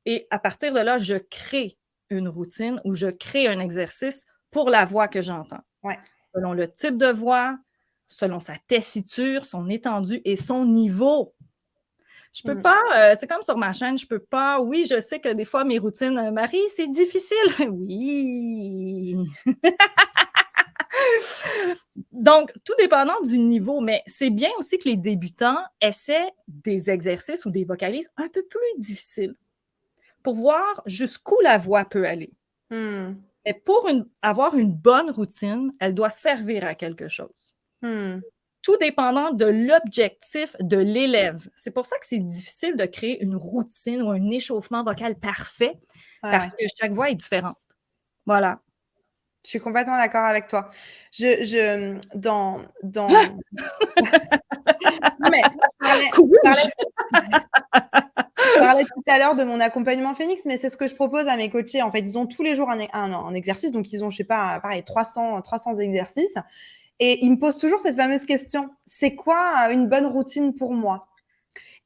Et à partir de là, je crée une routine ou je crée un exercice pour la voix que j'entends. Ouais. Selon le type de voix, selon sa tessiture, son étendue et son niveau. Je peux pas, c'est comme sur ma chaîne, je peux pas, oui, je sais que des fois, mes routines, Marie, c'est difficile. Oui. Donc, tout dépendant du niveau, mais c'est bien aussi que les débutants essaient des exercices ou des vocalises un peu plus difficiles pour voir jusqu'où la voix peut aller. Mais pour avoir une bonne routine, elle doit servir à quelque chose. Tout dépendant de l'objectif de l'élève. C'est pour ça que c'est difficile de créer une routine ou un échauffement vocal parfait parce que chaque voix est différente. Voilà. Je suis complètement d'accord avec toi. Non, mais je parlais tout à l'heure de mon accompagnement Phoenix, mais c'est ce que je propose à mes coachés. En fait, ils ont tous les jours un exercice. Donc, ils ont, je sais pas, pareil, 300 exercices. Et ils me posent toujours cette fameuse question. C'est quoi une bonne routine pour moi?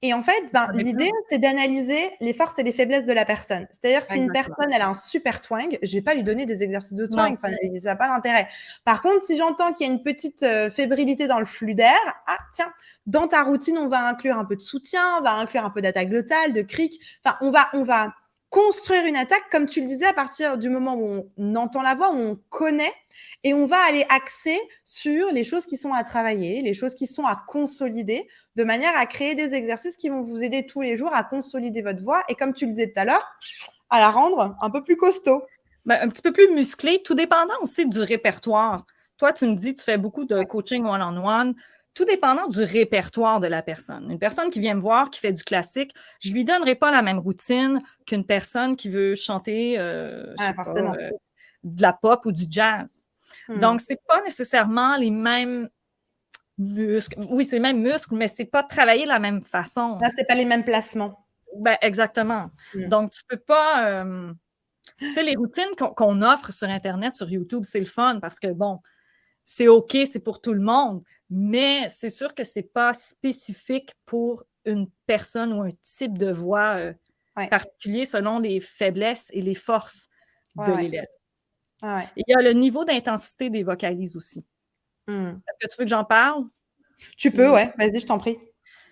Et en fait, l'idée, c'est d'analyser les forces et les faiblesses de la personne. C'est-à-dire, si une personne, elle a un super twang, je vais pas lui donner des exercices de twang. Enfin, ça n'a pas d'intérêt. Par contre, si j'entends qu'il y a une petite fébrilité dans le flux d'air, tiens, dans ta routine, on va inclure un peu de soutien, on va inclure un peu d'attaque glottale, de cric. Enfin, on va construire une attaque, comme tu le disais, à partir du moment où on entend la voix, où on connaît, et on va aller axer sur les choses qui sont à travailler, les choses qui sont à consolider, de manière à créer des exercices qui vont vous aider tous les jours à consolider votre voix, et comme tu le disais tout à l'heure, à la rendre un peu plus costaud. Ben, un petit peu plus musclé, tout dépendant aussi du répertoire. Toi, tu me dis, tu fais beaucoup de coaching one-on-one, tout dépendant du répertoire de la personne. Une personne qui vient me voir, qui fait du classique, je ne lui donnerai pas la même routine qu'une personne qui veut chanter, je sais pas, Forcément. de la pop ou du jazz. Donc, ce n'est pas nécessairement les mêmes muscles. Oui, c'est les mêmes muscles, mais ce n'est pas travaillé de la même façon. Là, c'est pas les mêmes placements. Ben, exactement. Donc, tu peux pas... tu sais, les routines qu'on offre sur Internet, sur YouTube, c'est le fun parce que, bon, c'est OK, c'est pour tout le monde, mais c'est sûr que c'est pas spécifique pour une personne ou un type de voix particulier selon les faiblesses et les forces de l'élève. Il y a le niveau d'intensité des vocalises aussi. Est-ce que tu veux que j'en parle? Tu peux, ouais. Vas-y, je t'en prie.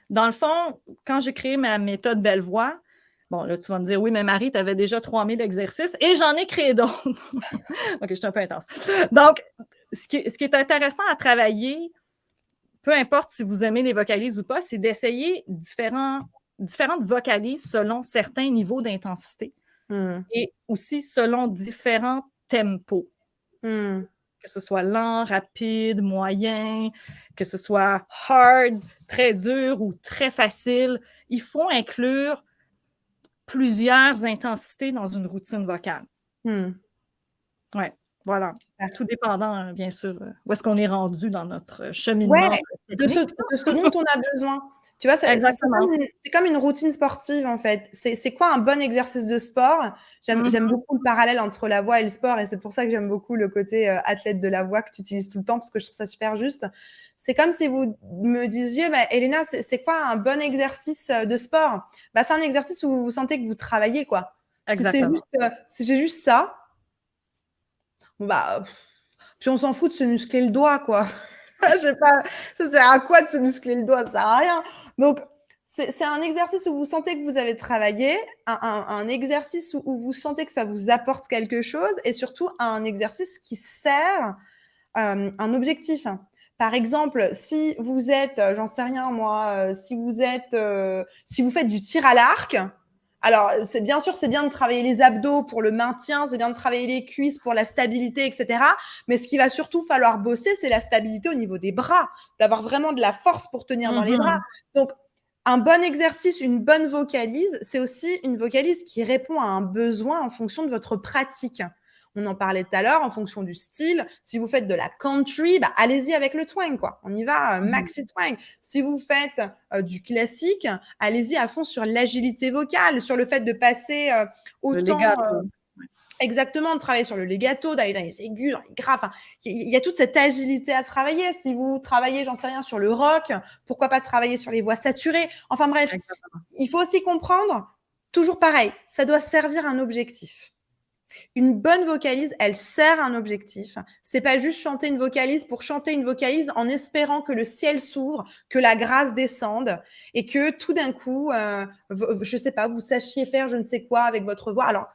Dans le fond, quand j'ai créé ma méthode Belle Voix, bon, là, tu vas me dire, oui, mais Marie, tu avais déjà 3000 exercices et j'en ai créé d'autres. OK, je suis un peu intense. Donc, ce qui est intéressant à travailler, peu importe si vous aimez les vocalises ou pas, c'est d'essayer différentes vocalises selon certains niveaux d'intensité et aussi selon différents tempos. Que ce soit lent, rapide, moyen, que ce soit hard, très dur ou très facile. Il faut inclure plusieurs intensités dans une routine vocale. Oui, voilà. Tout dépendant, bien sûr, où est-ce qu'on est rendu dans notre cheminement. De ce dont on a besoin. Tu vois, c'est comme une routine sportive, en fait. C'est quoi un bon exercice de sport? J'aime beaucoup le parallèle entre la voix et le sport, et c'est pour ça que j'aime beaucoup le côté athlète de la voix que tu utilises tout le temps, parce que je trouve ça super juste. C'est comme si vous me disiez, Elena, c'est quoi un bon exercice de sport? C'est un exercice où vous sentez que vous travaillez, quoi. Si j'ai juste ça, puis on s'en fout de se muscler le doigt, quoi. Je sais pas, ça sert à quoi de se muscler le doigt? Ça sert à rien. Donc, c'est un exercice où vous sentez que vous avez travaillé, un exercice où vous sentez que ça vous apporte quelque chose, et surtout un exercice qui sert un objectif. Par exemple, si vous êtes, j'en sais rien moi, si vous faites du tir à l'arc, alors bien sûr, c'est bien de travailler les abdos pour le maintien, c'est bien de travailler les cuisses pour la stabilité, etc. Mais ce qu'il va surtout falloir bosser, c'est la stabilité au niveau des bras, d'avoir vraiment de la force pour tenir dans les bras. Donc, un bon exercice, une bonne vocalise, c'est aussi une vocalise qui répond à un besoin en fonction de votre pratique. On en parlait tout à l'heure, en fonction du style. Si vous faites de la country, allez-y avec le twang, quoi. On y va, maxi twang. Si vous faites du classique, allez-y à fond sur l'agilité vocale, sur le fait de passer autant... Exactement, de travailler sur le legato, d'aller dans les aigus, dans les graves. Enfin, il y a toute cette agilité à travailler. Si vous travaillez, j'en sais rien, sur le rock, pourquoi pas travailler sur les voix saturées? Enfin bref, il faut aussi comprendre, toujours pareil, ça doit servir un objectif. Une bonne vocalise, elle sert un objectif. C'est pas juste chanter une vocalise pour chanter une vocalise en espérant que le ciel s'ouvre, que la grâce descende et que tout d'un coup, je sais pas, vous sachiez faire je ne sais quoi avec votre voix. Alors,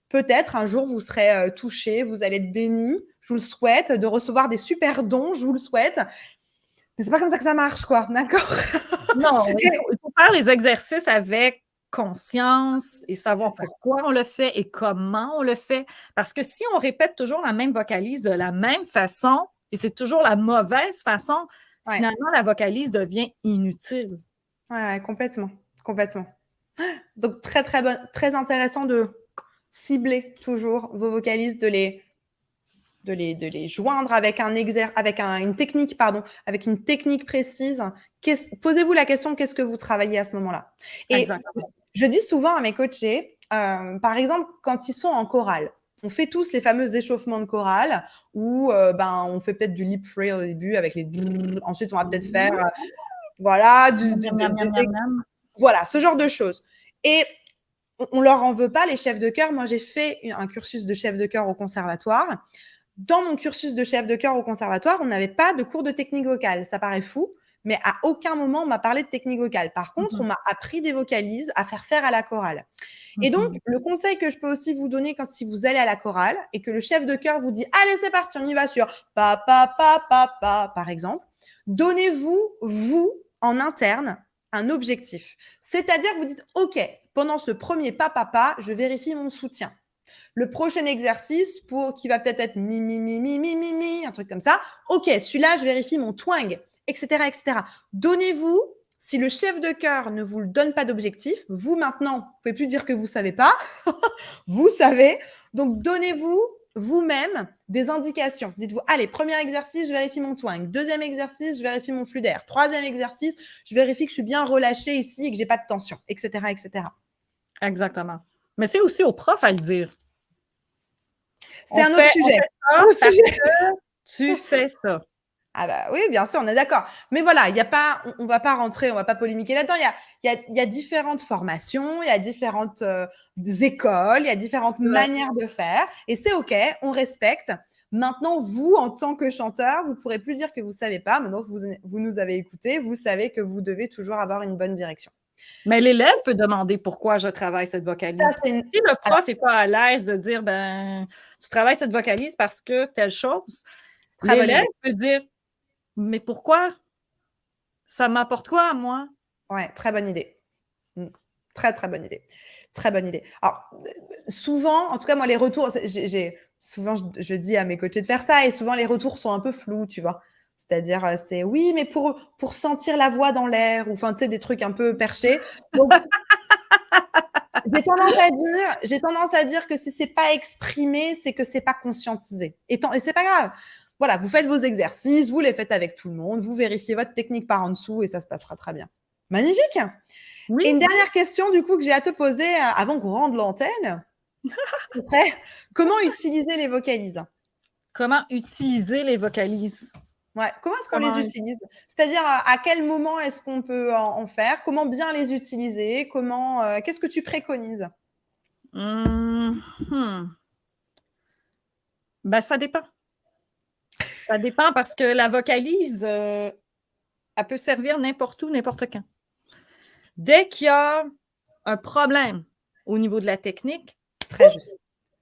peut-être un jour, vous serez touché, vous allez être béni, je vous le souhaite, de recevoir des super dons, je vous le souhaite. Mais c'est pas comme ça que ça marche, quoi, d'accord? Non, il faut faire les exercices avec conscience et savoir pourquoi on le fait et comment on le fait. Parce que si on répète toujours la même vocalise de la même façon, et c'est toujours la mauvaise façon, finalement, la vocalise devient inutile. Ouais, complètement. Donc, très intéressant de cibler toujours vos vocalises, de les joindre avec une technique précise. Posez-vous la question, qu'est-ce que vous travaillez à ce moment-là? Et je dis souvent à mes coachés, par exemple, quand ils sont en chorale, on fait tous les fameux échauffements de chorale où on fait peut-être du lip frill au début avec les... Ensuite, on va peut-être faire voilà, voilà, ce genre de choses. Et on leur en veut pas, les chefs de chœur. Moi, j'ai fait un cursus de chef de chœur au conservatoire. Dans mon cursus de chef de chœur au conservatoire, on n'avait pas de cours de technique vocale. Ça paraît fou, mais à aucun moment, on m'a parlé de technique vocale. Par contre, on m'a appris des vocalises à faire à la chorale. Et donc, le conseil que je peux aussi vous donner si vous allez à la chorale et que le chef de chœur vous dit « Allez, c'est parti, on y va sur pa, pa, pa, pa, pa », par exemple, donnez-vous, vous, en interne, un objectif. C'est-à-dire que vous dites, OK, pendant ce premier pas, je vérifie mon soutien. Le prochain exercice qui va peut-être être mi, mi, mi, mi, mi, mi, mi, un truc comme ça. OK, celui-là, je vérifie mon twang, etc., etc. Donnez-vous, si le chef de chœur ne vous donne pas d'objectif, vous maintenant, vous ne pouvez plus dire que vous ne savez pas, vous savez. Donc, donnez-vous vous-même des indications. Dites-vous, allez, premier exercice, je vérifie mon twang. Deuxième exercice, je vérifie mon flux d'air. Troisième exercice, je vérifie que je suis bien relâchée ici et que je n'ai pas de tension, etc., etc. Exactement. Mais c'est aussi au prof à le dire. C'est un autre sujet. Tu fais ça. Ah bah oui, bien sûr, on est d'accord. Mais voilà, il y a pas, on va pas rentrer, on va pas polémiquer là-dedans. Il y a différentes formations, il y a différentes écoles, il y a différentes manières de faire, et c'est OK, on respecte. Maintenant, vous, en tant que chanteur, vous ne pourrez plus dire que vous ne savez pas. Maintenant que vous nous avez écoutés, vous savez que vous devez toujours avoir une bonne direction. Mais l'élève peut demander pourquoi je travaille cette vocalise. Si le prof n'est pas à l'aise de dire, tu travailles cette vocalise parce que telle chose, l'élève peut dire, mais pourquoi? Ça m'apporte quoi à moi? Ouais, très bonne idée. Très, très bonne idée. Très bonne idée. Alors, souvent, en tout cas, moi, les retours, souvent, je dis à mes coachés de faire ça, et souvent, les retours sont un peu flous, tu vois. C'est-à-dire, c'est oui, mais pour sentir la voix dans l'air, ou enfin, tu sais, des trucs un peu perchés. Donc, j'ai tendance à dire que si c'est pas exprimé, c'est que c'est pas conscientisé. Et c'est pas grave. Voilà, vous faites vos exercices, vous les faites avec tout le monde, vous vérifiez votre technique par en dessous et ça se passera très bien. Magnifique. Oui. Et une dernière question, du coup, que j'ai à te poser avant qu'on rende l'antenne, ce serait comment utiliser les vocalises? Comment utiliser les vocalises? Ouais. Comment est-ce qu'on les utilise? C'est-à-dire, à quel moment est-ce qu'on peut en faire? Comment bien les utiliser? Qu'est-ce que tu préconises? Ça dépend. Ça dépend parce que la vocalise, elle peut servir n'importe où, n'importe quand. Dès qu'il y a un problème au niveau de la technique, très juste.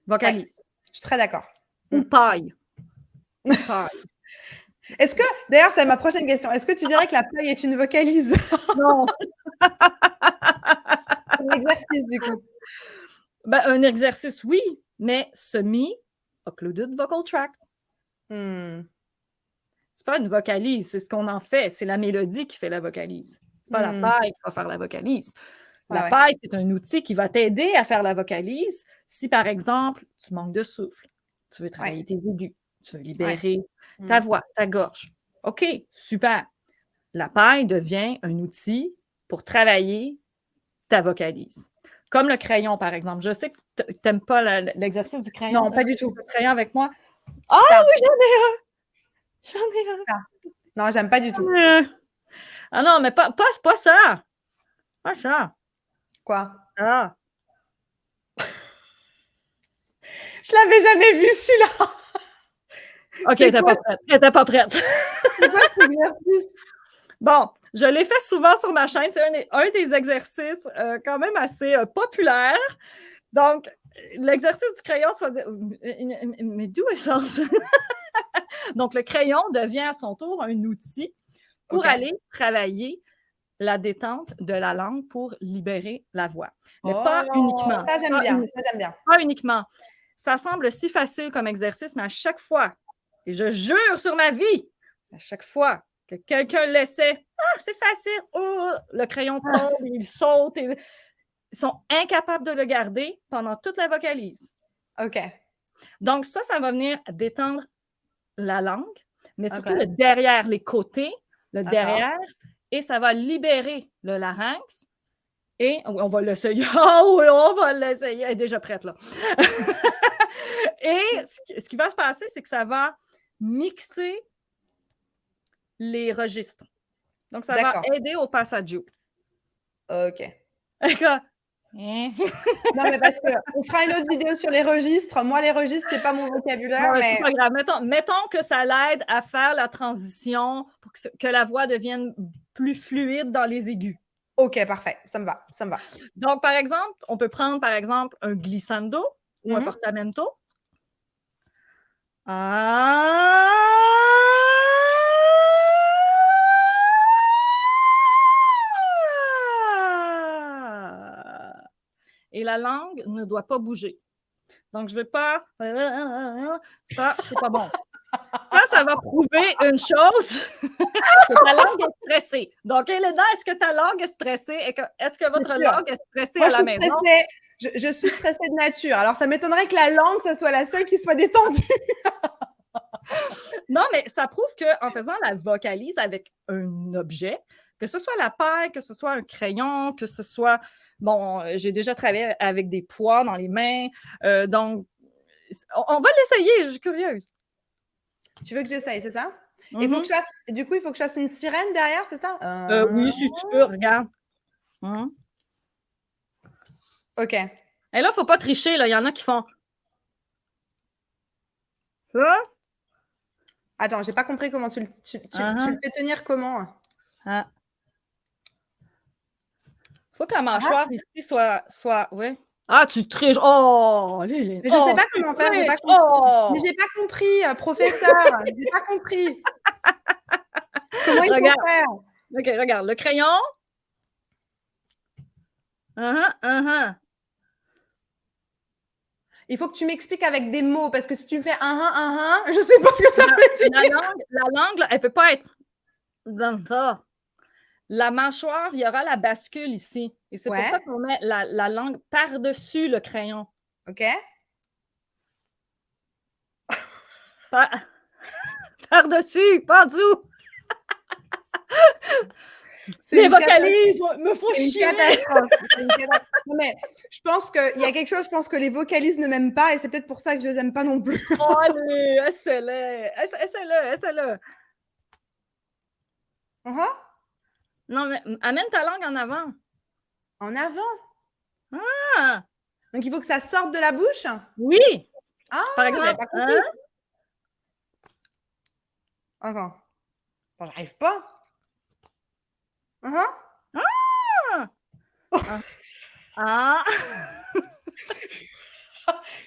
Vocalise. Ouais, je suis très d'accord. Ou paille. Est-ce que, d'ailleurs, c'est ma prochaine question, est-ce que tu dirais que la paille est une vocalise? Non. Un exercice, du coup. Un exercice, oui, mais semi-occluded vocal tract. C'est pas une vocalise, c'est ce qu'on en fait. C'est la mélodie qui fait la vocalise. C'est pas la paille qui va faire la vocalise. La paille, c'est un outil qui va t'aider à faire la vocalise si, par exemple, tu manques de souffle, tu veux travailler tes aigus, tu veux libérer ta voix, ta gorge. OK, super. La paille devient un outil pour travailler ta vocalise. Comme le crayon, par exemple. Je sais que tu n'aimes pas l'exercice du crayon. Non, pas du tout. Le crayon avec moi. Ah oui, j'en ai un! J'en ai un. Ça. Non, j'aime pas du tout. Ah non, mais pas ça. Pas ça. Quoi? Ah. Je l'avais jamais vu, celui-là. OK, elle n'était pas prête. C'est quoi cet exercice? Bon, je l'ai fait souvent sur ma chaîne. C'est un des exercices quand même assez populaires. Donc, l'exercice du crayon, mais d'où est ça? Donc, le crayon devient à son tour un outil pour aller travailler la détente de la langue pour libérer la voix. Mais pas uniquement. Ça, j'aime bien. Ça, j'aime bien. Pas uniquement. Ça semble si facile comme exercice, mais à chaque fois, et je jure sur ma vie, à chaque fois que quelqu'un l'essaie, c'est facile, le crayon tombe, il saute, ils sont incapables de le garder pendant toute la vocalise. OK. Donc, ça va venir détendre la langue, mais surtout le derrière, les côtés, le derrière, et ça va libérer le larynx. Et on va l'essayer. Oh oui, on va l'essayer. Elle est déjà prête, là. Et ce qui va se passer, c'est que ça va mixer les registres. Donc, ça va aider au passaggio. OK. D'accord. Non, mais parce qu'on fera une autre vidéo sur les registres. Moi, les registres, c'est pas mon vocabulaire. Non, mais c'est pas grave. Mettons que ça l'aide à faire la transition pour que la voix devienne plus fluide dans les aigus. OK, parfait. Ça me va. Ça me va. Donc, par exemple, on peut prendre, par exemple, un glissando ou un portamento. et la langue ne doit pas bouger. Donc, je ne veux pas... Ça, c'est pas bon. Ça va prouver une chose, que ta langue est stressée. Donc, Elena, est-ce que ta langue est stressée? Est-ce que votre langue est stressée Moi, à la maison? Je suis stressée de nature. Alors, ça m'étonnerait que la langue, ça soit la seule qui soit détendue. Non, mais ça prouve qu'en faisant la vocalise avec un objet, que ce soit la paille, que ce soit un crayon, que ce soit... Bon, j'ai déjà travaillé avec des poids dans les mains. Donc, on va l'essayer, je suis curieuse. Tu veux que j'essaye, c'est ça? Il faut que je fasse... Du coup, il faut que je fasse une sirène derrière, c'est ça? Oui, si tu veux, regarde. OK. Et là, il ne faut pas tricher, là. Il y en a qui font... Ça? Attends, j'ai pas compris comment tu le fais tenir comment? Faut que la mâchoire ici soit... Oui. Ah, tu triches! Oh! Mais je sais pas comment faire, j'ai pas compris. Mais j'ai pas compris, professeur, j'ai pas compris. Comment il faut faire? OK, regarde, le crayon. Il faut que tu m'expliques avec des mots, parce que si tu me fais je sais pas ce que ça veut dire. La langue, là, elle peut pas être dans ça. La mâchoire, il y aura la bascule ici. Et c'est pour ça qu'on met la langue par-dessus le crayon. OK. Par-dessus, pas en dessous. Les vocalises me font chier. C'est une catastrophe. Non, mais je pense qu'il y a quelque chose, je pense que les vocalises ne m'aiment pas et c'est peut-être pour ça que je les aime pas non plus. Oh, allez, essaie-le. Non, mais amène ta langue en avant. En avant? Ah! Donc, il faut que ça sorte de la bouche? Oui! Ah, par exemple, j'avais pas compris. Attends, j'arrive pas.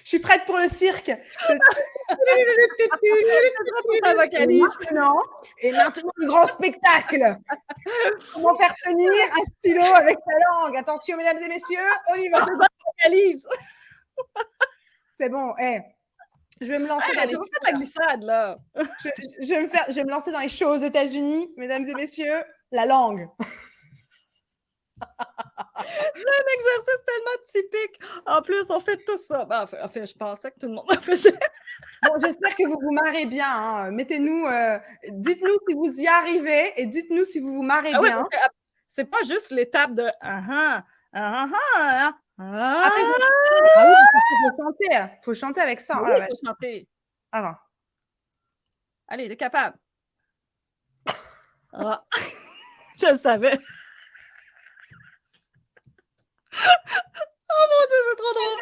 Je suis prête pour le cirque. Et maintenant, le grand spectacle. Comment faire tenir un stylo avec ta langue? Attention, mesdames et messieurs, on y va. C'est bon, je vais me lancer dans les... la glissade, là. Je vais me lancer dans les shows aux États-Unis, mesdames et messieurs, la langue. C'est un exercice tellement typique. En plus, on fait tout ça. Enfin, je pensais que tout le monde le faisait. Bon, j'espère que vous vous marrez bien. Hein. Mettez-nous, dites-nous si vous y arrivez et dites-nous si vous vous marrez bien. C'est pas juste l'étape de faut chanter avec ça. Oui, faut chanter. Attends. Allez, t'es capable. Je le savais. Oh mon Dieu, c'est trop drôle.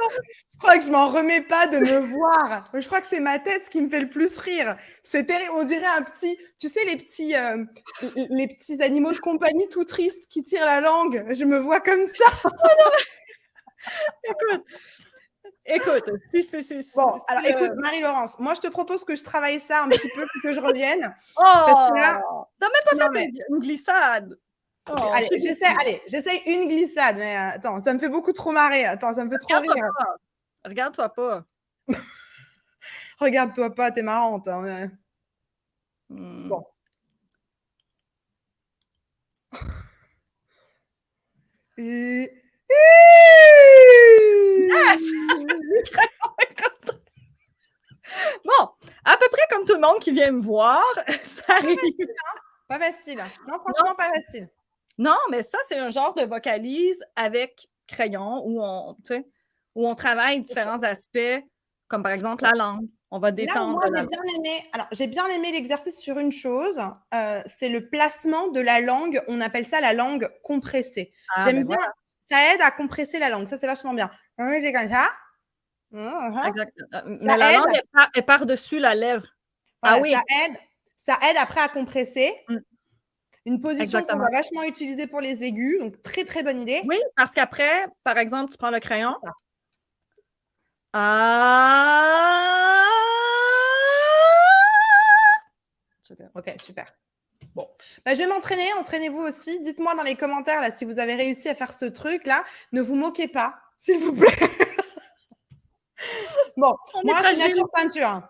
Je crois que je m'en remets pas de me voir. Je crois que c'est ma tête qui me fait le plus rire. C'est terrible. On dirait un petit, tu sais, les petits animaux de compagnie tout tristes qui tirent la langue. Je me vois comme ça. Écoute, Bon, alors écoute, Marie-Laurence, moi je te propose que je travaille ça un petit peu pour que je revienne. Oh, parce que là, t'as même pas fait une glissade. Oh, allez, j'essaie une glissade, mais attends, ça me fait beaucoup trop marrer. Attends, ça me fait trop rire. Regarde-toi pas. Regarde-toi pas, t'es marrante. Hein. Bon. Bon, à peu près comme tout le monde qui vient me voir, ça arrive. Pas facile. Non, franchement, pas facile. Non, mais ça, c'est un genre de vocalise avec crayon où on travaille différents aspects, comme par exemple la langue. On va détendre. Là, moi, j'ai bien aimé l'exercice sur une chose, c'est le placement de la langue. On appelle ça la langue compressée. J'aime bien. Voilà. Ça aide à compresser la langue. Ça, c'est vachement bien. C'est comme ça. Exactement. Mais la langue est par-dessus la lèvre. Voilà, oui. Ça aide après à compresser. Une position qu'on va vachement utiliser pour les aigus. Donc, très, très bonne idée. Oui, parce qu'après, par exemple, tu prends le crayon. Ok, super. Bon, je vais m'entraîner. Entraînez-vous aussi. Dites-moi dans les commentaires là, si vous avez réussi à faire ce truc-là. Ne vous moquez pas. s'il vous plaît. Bon, On moi, est je suis fragile. nature peinture. Hein.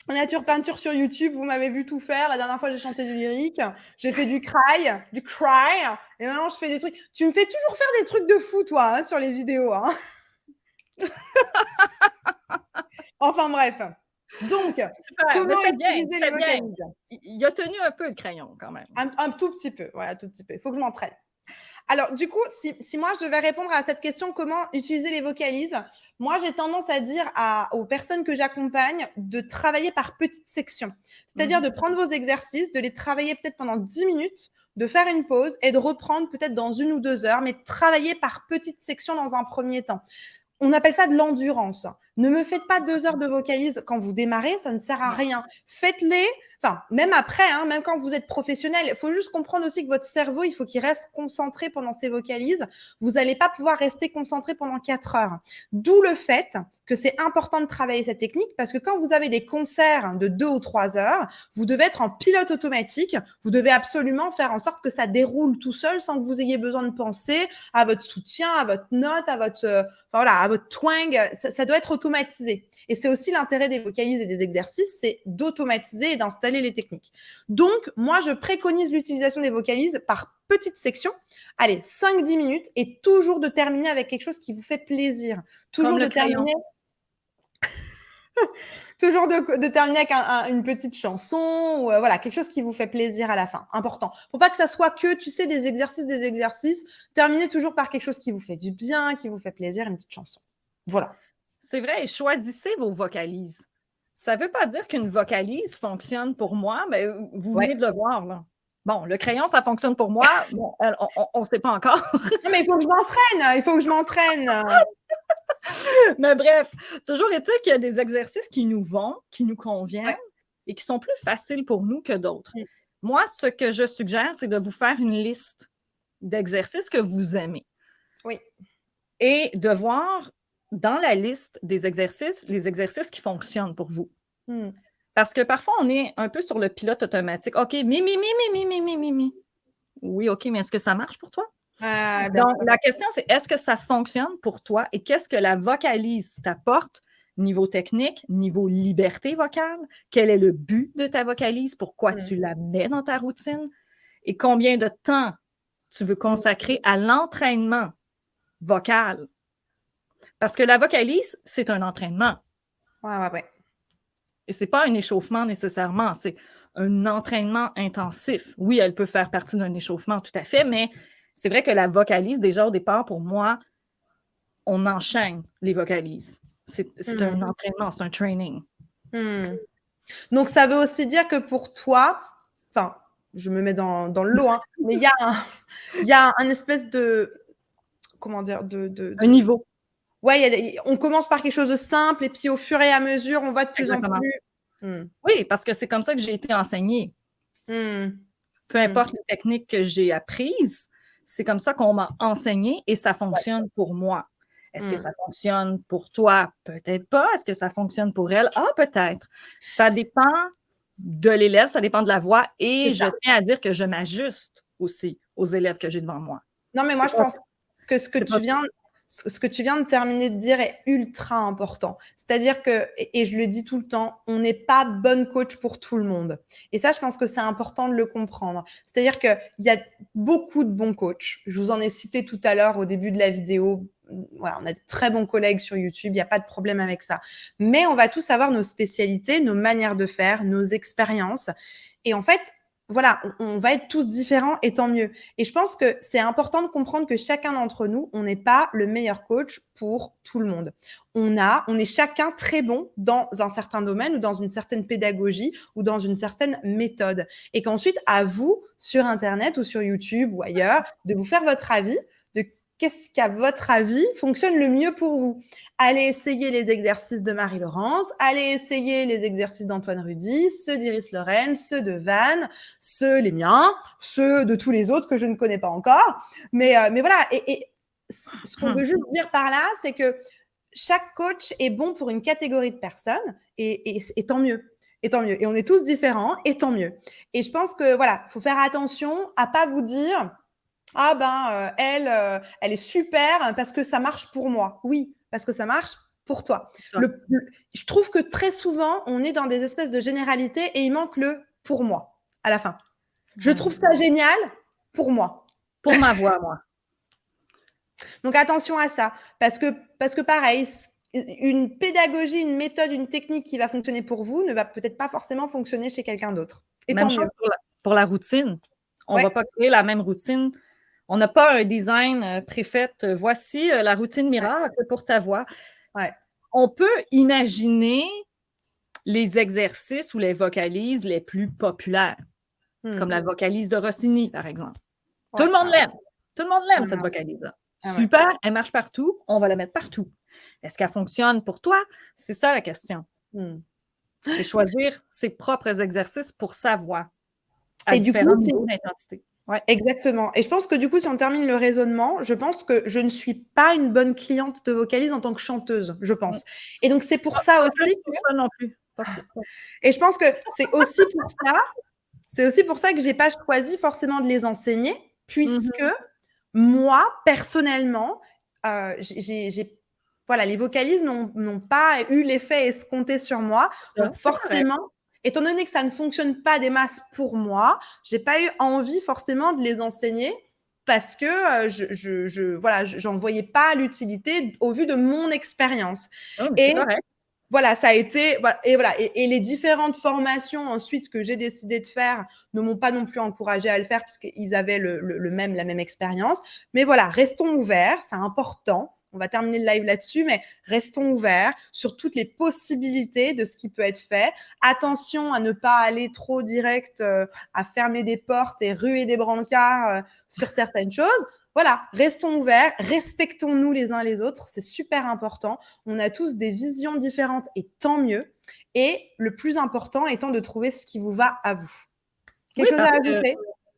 Nature peinture sur YouTube, vous m'avez vu tout faire. La dernière fois, j'ai chanté du lyrique, j'ai fait du cry, et maintenant, je fais des trucs. Tu me fais toujours faire des trucs de fou, toi, hein, sur les vidéos. Hein. Enfin, bref. Donc, Super, mais comment c'est bien, utiliser les c'est bien. vocalises? Il a tenu un peu le crayon quand même. Un tout petit peu, ouais, un tout petit peu. Il faut que je m'entraîne. Alors, du coup, si moi, je devais répondre à cette question, comment utiliser les vocalises, moi, j'ai tendance à dire aux personnes que j'accompagne de travailler par petites sections. C'est-à-dire de prendre vos exercices, de les travailler peut-être pendant 10 minutes, de faire une pause et de reprendre peut-être dans 1 ou 2 heures, mais de travailler par petites sections dans un premier temps. On appelle ça de l'endurance. Ne me faites pas 2 heures de vocalises quand vous démarrez, ça ne sert à rien. Faites-les, enfin, même après, hein, même quand vous êtes professionnel, il faut juste comprendre aussi que votre cerveau, il faut qu'il reste concentré pendant ces vocalises. Vous n'allez pas pouvoir rester concentré pendant 4 heures. D'où le fait que c'est important de travailler cette technique parce que quand vous avez des concerts de 2 ou 3 heures, vous devez être en pilote automatique. Vous devez absolument faire en sorte que ça déroule tout seul sans que vous ayez besoin de penser à votre soutien, à votre note, à votre, voilà, à votre twang. Ça doit être automatisé. Et c'est aussi l'intérêt des vocalises et des exercices, c'est d'automatiser et d'installer les techniques. Donc, moi, je préconise l'utilisation des vocalises par petites sections. Allez, 5-10 minutes et toujours de terminer avec quelque chose qui vous fait plaisir. Toujours Comme de le crayon. terminer. Toujours de terminer avec une petite chanson ou voilà, quelque chose qui vous fait plaisir à la fin. Important. Faut pas que ça soit que, tu sais, des exercices. Terminez toujours par quelque chose qui vous fait du bien, qui vous fait plaisir, une petite chanson. Voilà. C'est vrai, choisissez vos vocalises. Ça ne veut pas dire qu'une vocalise fonctionne pour moi, mais vous venez de le voir, là. Bon, le crayon, ça fonctionne pour moi. Bon, on ne sait pas encore. Non, mais il faut que je m'entraîne. Il faut que je m'entraîne. Mais bref, toujours est-il qu'il y a des exercices qui nous vont, qui nous conviennent et qui sont plus faciles pour nous que d'autres. Moi, ce que je suggère, c'est de vous faire une liste d'exercices que vous aimez. Oui. Et de voir dans la liste des exercices, les exercices qui fonctionnent pour vous. Parce que parfois, on est un peu sur le pilote automatique. OK, mi. Oui, OK, mais est-ce que ça marche pour toi? Donc, la question, c'est est-ce que ça fonctionne pour toi et qu'est-ce que la vocalise t'apporte niveau technique, niveau liberté vocale? Quel est le but de ta vocalise? Pourquoi tu la mets dans ta routine? Et combien de temps tu veux consacrer à l'entraînement vocal? Parce que la vocalise, c'est un entraînement. Ouais. Et ce n'est pas un échauffement nécessairement, c'est un entraînement intensif. Oui, elle peut faire partie d'un échauffement, tout à fait, mais c'est vrai que la vocalise, déjà au départ, pour moi, on enchaîne les vocalises. C'est un entraînement, c'est un training. Donc, ça veut aussi dire que pour toi, enfin, je me mets dans le lot, hein, mais il y a un espèce de, comment dire, un niveau. Ouais, on commence par quelque chose de simple et puis au fur et à mesure, on va de plus en plus. Oui, parce que c'est comme ça que j'ai été enseignée. Peu importe les techniques que j'ai apprises, c'est comme ça qu'on m'a enseigné et ça fonctionne pour moi. Est-ce que ça fonctionne pour toi? Peut-être pas. Est-ce que ça fonctionne pour elle? Ah, peut-être. Ça dépend de l'élève, ça dépend de la voix et je tiens à dire que je m'ajuste aussi aux élèves que j'ai devant moi. Non, mais moi, je pense que ce que tu viens de terminer de dire est ultra important. C'est-à-dire que, et je le dis tout le temps, on n'est pas bonne coach pour tout le monde. Et ça, je pense que c'est important de le comprendre. C'est-à-dire qu'il y a beaucoup de bons coachs. Je vous en ai cité tout à l'heure au début de la vidéo. Voilà, on a de très bons collègues sur YouTube, il n'y a pas de problème avec ça. Mais on va tous avoir nos spécialités, nos manières de faire, nos expériences. Et en fait, voilà, on va être tous différents et tant mieux. Et je pense que c'est important de comprendre que chacun d'entre nous, on n'est pas le meilleur coach pour tout le monde. On est chacun très bon dans un certain domaine ou dans une certaine pédagogie ou dans une certaine méthode. Et qu'ensuite, à vous, sur Internet ou sur YouTube ou ailleurs, de vous faire votre avis de qu'est-ce qu'à votre avis fonctionne le mieux pour vous. Allez essayer les exercices de Marie-Laurence, allez essayer les exercices d'Antoine Rudy, ceux d'Iris Lorraine, ceux de Van, ceux les miens, ceux de tous les autres que je ne connais pas encore. Mais voilà, et ce qu'on veut juste dire par là, c'est que chaque coach est bon pour une catégorie de personnes et tant mieux. Et tant mieux. Et on est tous différents et tant mieux. Et je pense que voilà, faut faire attention à pas vous dire Ah ben, elle est super parce que ça marche pour moi. Oui, parce que ça marche pour toi. Je trouve que très souvent, on est dans des espèces de généralités et il manque le pour moi à la fin. Je trouve ça génial pour moi. Pour ma voix, moi. Donc attention à ça, parce que pareil, une pédagogie, une méthode, une technique qui va fonctionner pour vous ne va peut-être pas forcément fonctionner chez quelqu'un d'autre. Et Même tant chose mieux. pour la routine. On ne Ouais. va pas créer la même routine. On n'a pas un design préfet. Voici la routine miracle pour ta voix. Ouais. On peut imaginer les exercices ou les vocalises les plus populaires, comme la vocalise de Rossini, par exemple. Ouais. Tout le monde l'aime. Tout le monde l'aime, cette vocalise-là. Super, elle marche partout, on va la mettre partout. Est-ce qu'elle fonctionne pour toi? C'est ça la question. C'est choisir ses propres exercices pour sa voix à différents niveaux d'intensité. Ouais. Exactement. Et je pense que du coup, si on termine le raisonnement, je pense que je ne suis pas une bonne cliente de vocalise en tant que chanteuse, je pense. Et donc, c'est pour ça aussi que... non plus. Et je pense que c'est aussi pour ça que j'ai pas choisi forcément de les enseigner, puisque moi, personnellement, voilà, les vocalises n'ont pas eu l'effet escompté sur moi. Donc, forcément, étant donné que ça ne fonctionne pas des masses pour moi, j'ai pas eu envie forcément de les enseigner parce que voilà, j'en voyais pas l'utilité au vu de mon expérience. Et voilà, ça a été et les différentes formations ensuite que j'ai décidé de faire ne m'ont pas non plus encouragé à le faire parce qu'ils avaient la même expérience. Mais voilà, restons ouverts, c'est important. On va terminer le live là-dessus, mais restons ouverts sur toutes les possibilités de ce qui peut être fait. Attention à ne pas aller trop direct, à fermer des portes et ruer des brancards sur certaines choses. Voilà, restons ouverts, respectons-nous les uns les autres, c'est super important. On a tous des visions différentes et tant mieux. Et le plus important étant de trouver ce qui vous va à vous. Quelque chose à ajouter?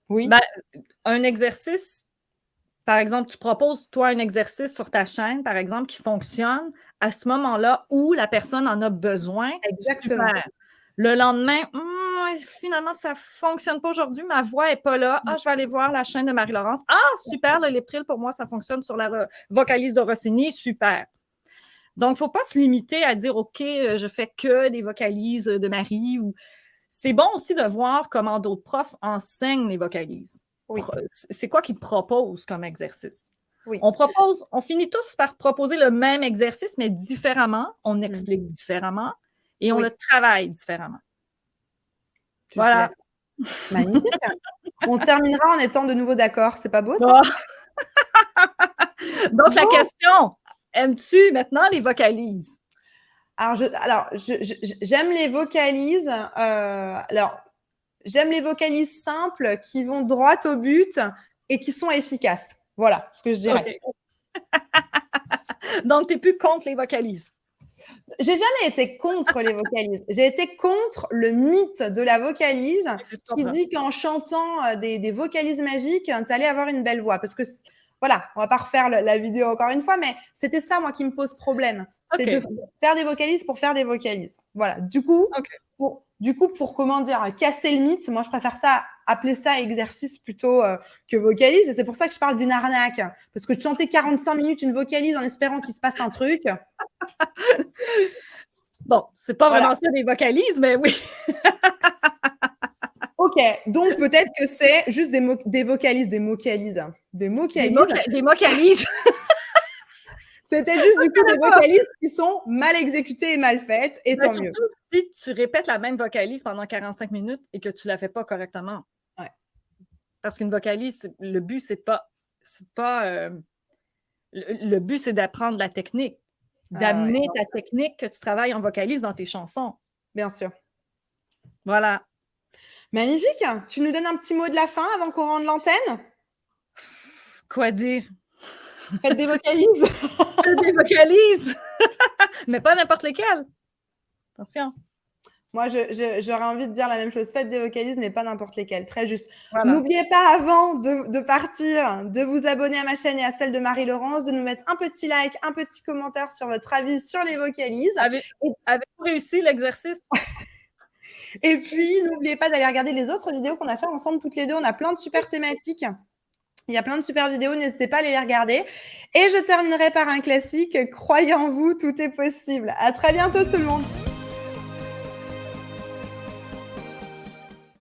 Oui. Ben, un exercice, par exemple, tu proposes, toi, un exercice sur ta chaîne, par exemple, qui fonctionne à ce moment-là où la personne en a besoin. Exactement. Super. Le lendemain, finalement, ça ne fonctionne pas aujourd'hui, ma voix n'est pas là. Ah, je vais aller voir la chaîne de Marie-Laurence. Ah, super, le lip-trill, pour moi, ça fonctionne sur la vocalise de Rossini. Super. Donc, il ne faut pas se limiter à dire, OK, je fais que des vocalises de Marie. C'est bon aussi de voir comment d'autres profs enseignent les vocalises. Oui. C'est quoi qu'ils proposent comme exercice? Oui. On finit tous par proposer le même exercice, mais différemment. On explique différemment et on le travaille différemment. Voilà. Magnifique. On terminera en étant de nouveau d'accord. C'est pas beau, ça? Donc, la question, aimes-tu maintenant les vocalises? Alors, j'aime les vocalises. J'aime les vocalises simples qui vont droit au but et qui sont efficaces. Voilà ce que je dirais. Okay. Donc, tu n'es plus contre les vocalises? J'ai jamais été contre les vocalises. J'ai été contre le mythe de la vocalise qui dit qu'en chantant des vocalises magiques, tu allais avoir une belle voix. Parce que, voilà, on va pas refaire la vidéo encore une fois, mais c'était ça, moi, qui me pose problème. C'est de faire des vocalises pour faire des vocalises. Voilà. Du coup, pour comment dire, casser le mythe, moi, je préfère appeler ça exercice plutôt que vocalise. Et c'est pour ça que je parle d'une arnaque. Parce que de chanter 45 minutes une vocalise en espérant qu'il se passe un truc. Bon, c'est pas vraiment ça des vocalises, mais oui. Ok, donc peut-être que c'est juste des vocalises. Des vocalises. C'est peut-être juste du coup des vocalises qui sont mal exécutées et mal faites, et tant mieux. Si tu répètes la même vocalise pendant 45 minutes et que tu ne la fais pas correctement. Ouais. Parce qu'une vocalise, le but, c'est pas le but, c'est d'apprendre la technique, d'amener ta technique que tu travailles en vocalise dans tes chansons. Bien sûr. Voilà. Magnifique. Tu nous donnes un petit mot de la fin avant qu'on rende l'antenne? Quoi dire? Faites des vocalises. Faites des vocalises. Mais pas n'importe lesquelles. Attention. Moi, j'aurais envie de dire la même chose. Faites des vocalises, mais pas n'importe lesquelles. Très juste. Voilà. N'oubliez pas, avant de partir, de vous abonner à ma chaîne et à celle de Marie-Laurence, de nous mettre un petit like, un petit commentaire sur votre avis sur les vocalises. Avez-vous réussi l'exercice? Et puis, n'oubliez pas d'aller regarder les autres vidéos qu'on a fait ensemble toutes les deux. On a plein de super thématiques Il y a plein de super vidéos, n'hésitez pas à aller les regarder. Et je terminerai par un classique, croyez en vous, tout est possible. À très bientôt tout le monde.